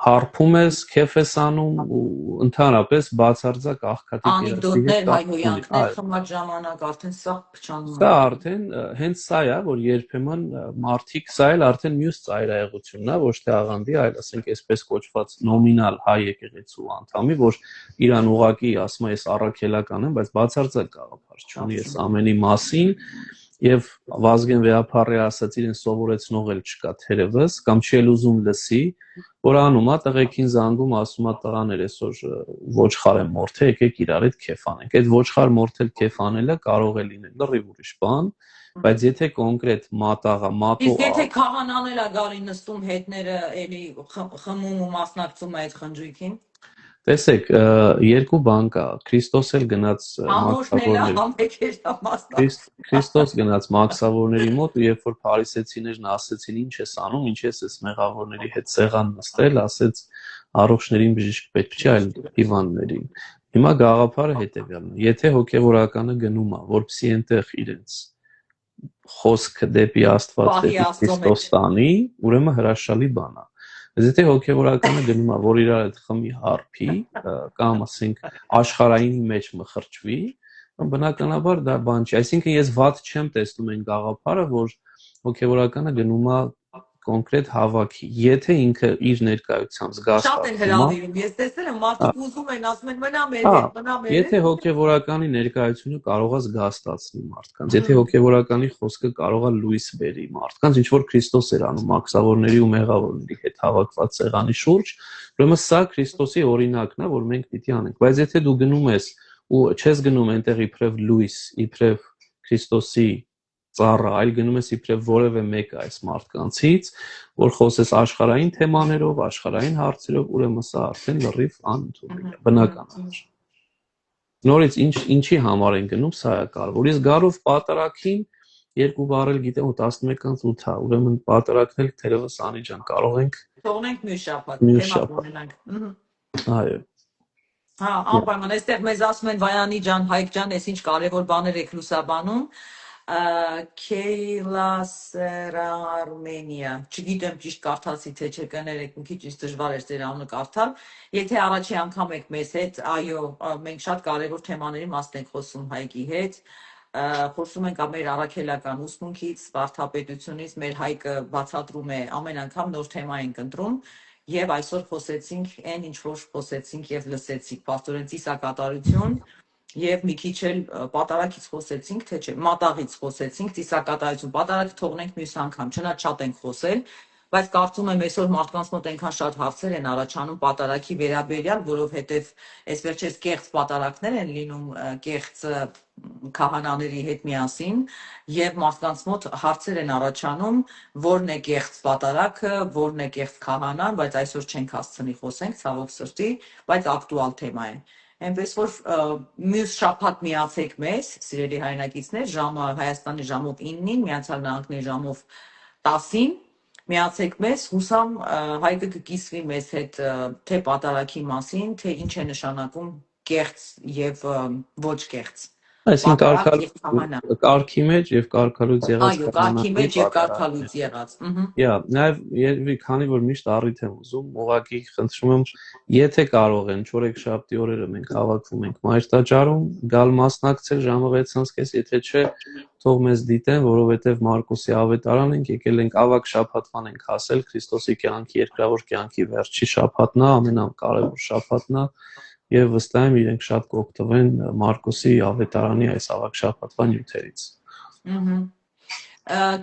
B: հարբում ես, քեֆ ես անում ու ընդհանրապես բացարձակ աղքատի
A: անեկդոտներ, հայհոյանքներ խմած ժամանակ արդեն սա փչանում է։
B: Սա արդեն հենց սա է, որ երբեմն մարդիկ սա էլ արդեն մյուս ծայրահեղությունն է, ոչ թե աղանդի, այլ ասենք այսպես կոչված նոմինալ հայ եկեղեցու անդամի, որ իրան ուղակի ասում է ես առաքելական եմ, բայց բացարձակ գաղափար չունի ես ամենի մասին եւ Վազգեն Վեհափառի ասած իրեն սովորեցնող էլ չկա թերևս, կամ չի էլ ուզում լսի, որ անում է տղեկին զանգում, ասում է տղաներ այսօր ոչխար եմ մորթե, եկեք իրար հետ քեֆ անենք։ Այդ ոչխար մորթել քեֆ անելը կարող է լինել լրիվ ուրիշ բան, բայց եթե կոնկրետ մատաղա, մատու
A: Իսկ եթե քահանան էլ է գալի նստում հետները էլի խմում ու մասնակցում է այդ խնջույքին։
B: Տեսեք, երկու բան կա։ Քրիստոս էլ գնաց Քրիստոս գնաց մաքսավորների մոտ, ու երբ որ փարիսեցիներն ասեցին, ինչ ես անում, ինչ ես այս մեղավորների հետ սեղան նստել, ասեց առողջներին բժիշկ պետք չի, այլ հիվանդներին։ Հիմա գաղափարը հետևյալն է. եթե հոգևորականը գնում է, որպեսզի այնտեղ իրենց խոսքը դեպի Աստված, դեպի Քրիստոս տանի, ուրեմն հրաշալի բան է։ Եթե հոգևորականը գնում է, որ իրար հետ խմի հարփի, կամ ասենք աշխարհայինի մեջ մխրճվի, բնականաբար դա բան չի։ Այսինքն ես վատ չեմ տեսնում այն գաղափարը, որ հոգևորականը գնում է կոնկրետ հավաքի։ Եթե ինքը իր ներկայությամբ զգացած
A: շատ են հրավիրում, ես տեսել եմ, մարդիկ ուզում են, ասում են մնա մեր հետ, մնա մեր հետ։
B: Եթե հոգևորականի ներկայությունը կարող է զգաստացնի մարդկանց, եթե հոգևորականի խոսքը կարող է լույս բերի մարդկանց, ինչ որ Քրիստոս էր անում մաքսավորների ու մեղավորների հետ հավաքված սեղանի շուրջ, ուրեմն սա Քրիստոսի օրինակն է, որ մենք պիտի անենք։ Բայց եթե դու գնում ես ու չես գնում այնտեղ իբրև լույս, իբրև Քրիստոսի ծառա, այլ գնում ես իբրև որևէ մեկը այս մարդկանցից, որ խոսես աշխարհային թեմաներով, աշխարհային հարցերով, ուրեմն սա արդեն լրիվ անընդունելի է, բնական է։ Նորից ինչի համար են գնում, սա է կարևոր։ Իսկ գարով պատարակին երկու բառել գիտեմ 11:08 է, ուրեմն պատարակն էլ թերևս Անի ջան կարող ենք
A: թողնենք մյուս շաբաթ ունենանք։
B: Այո։
A: Հա, անպայման, այստեղ մեզ ասում են Վայանի ջան, Հայկ ջան, ես ինչ կարևոր բաներ եք լուսաբանում։ Քեյլասերա Արմենիա, չգիտեմ ճիշտ կարդացի թե չէ, կներեք, մի քիչ դժվար էր ձեր անունը կարդալ։ Եթե առաջի անգամ եք մեզ հետ, այո, մենք շատ կարևոր թեմաների մասն ենք խոսում Հայկի հետ։ Խոսում ենք մեր առաքելական ուսմունքից, վարդապետությունից, մեր Հայկը բացատրում է ամեն անգամ նոր թեմա ենք ընտրում։ Եվ այսօր խոսեցինք այն, ինչ որ խոսեցինք եւ լսեցինք, պաստորեն ծիսակատարություն եւ մի քիչ էլ պատարակից խոսեցինք, թե չէ, մատաղից խոսեցինք, ծիսակատարություն, պատարակը թողնենք մյուս անգամ, չնայած շատ ենք խոսել, բայց կարծում եմ այսօր մարդկանց մոտ այնքան շատ հարցեր են առաջանում պատարակի վերաբերյալ, որովհետեւ այս վերջերս կեղծ պատարակներ են լինում կեղծ քահանաների հետ միասին եւ մարդկանց մոտ հարցեր են առաջանում, որն է կեղծ պատարակը, որն է կեղծ քահանան, բայց այսօր չենք հասցնի խոսենք ցավոք սրտի, բայց ակտուալ թեմա է։ Այնպես որ մյուս շաբաթ միացեք մեզ, սիրելի հայրենակիցներ, ժամը Հայաստանի ժամով 9-ին, Միացյալ Նահանգների ժամով 10-ին, միացեք մեզ, հուսամ Հայկը կկիսվի մեզ հետ թե պատարակի մասին, թե ինչ է նշանակում կեղծ եւ ոչ կեղծ։
B: Այսինքն կարգի մեջ եւ կարգալույց եղած։
A: Այո, կարգի մեջ եւ կարգալույց եղած։
B: Նաեւ քանի որ միշտ առիթ եմ ուզում, ուղղակի խնդրում եմ, եթե կարող են չորեքշաբթի օրերը մենք հավաքվում ենք Մայր տաճարում, գալ մասնակցել ժամը 6:30, եթե չէ, թող մեզ դիտեն, որովհետեւ Մարկոսի ավետարան ենք, եկել ենք ավակ շաբաթվան ենք հասել, Քրիստոսի կյանքի երկրավոր կյանքի վերջի շաբաթն է, ամենակարևոր շաբաթն է։ Եվ վստահ եմ իրենք շատ կօգտվեն Մարկոսի ավետարանի այս ավակ շաբաթվա նյութերից։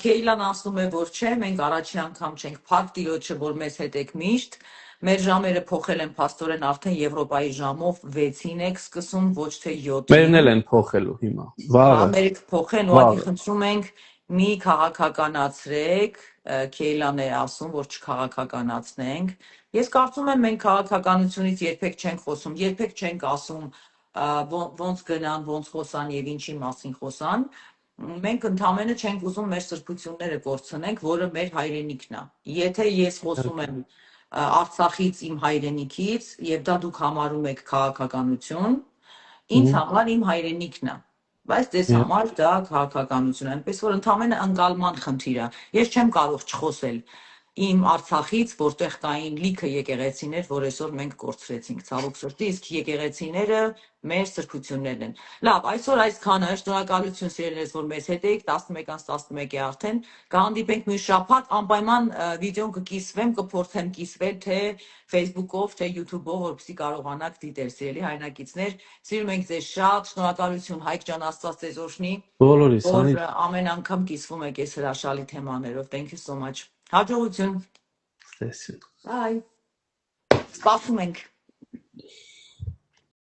A: Քեյլան ասում է, որ չէ, մենք առաջի անգամ չենք փակ տիրոջը, որ մեզ հետ եք միշտ։ Մեր ժամերը փոխել են փաստորեն արդեն Եվրոպայի ժամով 6-ին եք սկսում, ոչ թե 7-ին։
B: Մերն էլ են փոխելու հիմա։ Վաղը։
A: Մեր փոխեն, ուղղակի խնդրում ենք մի քաղաքականացրեք, Քեյլան է ասում, որ չքաղաքականացնենք։ Ես կարծում եմ մենք քաղաքականությունից երբեք չենք խոսում, երբեք չենք ասում ոնց գնան, ոնց խոսան եւ ինչի մասին խոսան։ Մենք ընդամենը չենք ուզում մեր սրբությունները կորցնենք, որը մեր հայրենիքն է։ Եթե ես խոսում եմ Արցախից իմ հայրենիքից եւ դա դուք համարում եք քաղաքականություն, ինձ համար իմ հայրենիքն է։ Բայց դες համար դա քաղաքականություն է, այնպես որ ընդամենը ընկալման խնդիր է։ Ես չեմ կարող չխոսել իմ Արցախից, որտեղ կային լիքը եկեղեցիներ, որ այսօր մենք կորցրեցինք ցավոք սրտի, իսկ եկեղեցիները մեր սրբություններն են։ Լավ, այսօր այսքանը, շնորհակալություն սիրելիներս, որ մեզ հետ էիք, 11:11 է արդեն, կհանդիպենք մյուս շաբաթ, անպայման վիդեոն կկիսվեմ, կփորձեմ կիսվել թե Facebook-ով, թե YouTube-ով, որպեսզի կարողանաք դիտել, սիրելի հայրենակիցներ, սիրում ենք ձեզ շատ, շնորհակալություն Հայկ ջան, Աստված ձեզ օրհնի,
B: Բոլորիս,
A: որ
B: Սանի,
A: ամեն անգամ կիսվում եք այս հրաշալի թեմաներով։ Thank you so much։ Հաջողություն։
B: տեսին։
A: Bye։ Սպասում ենք։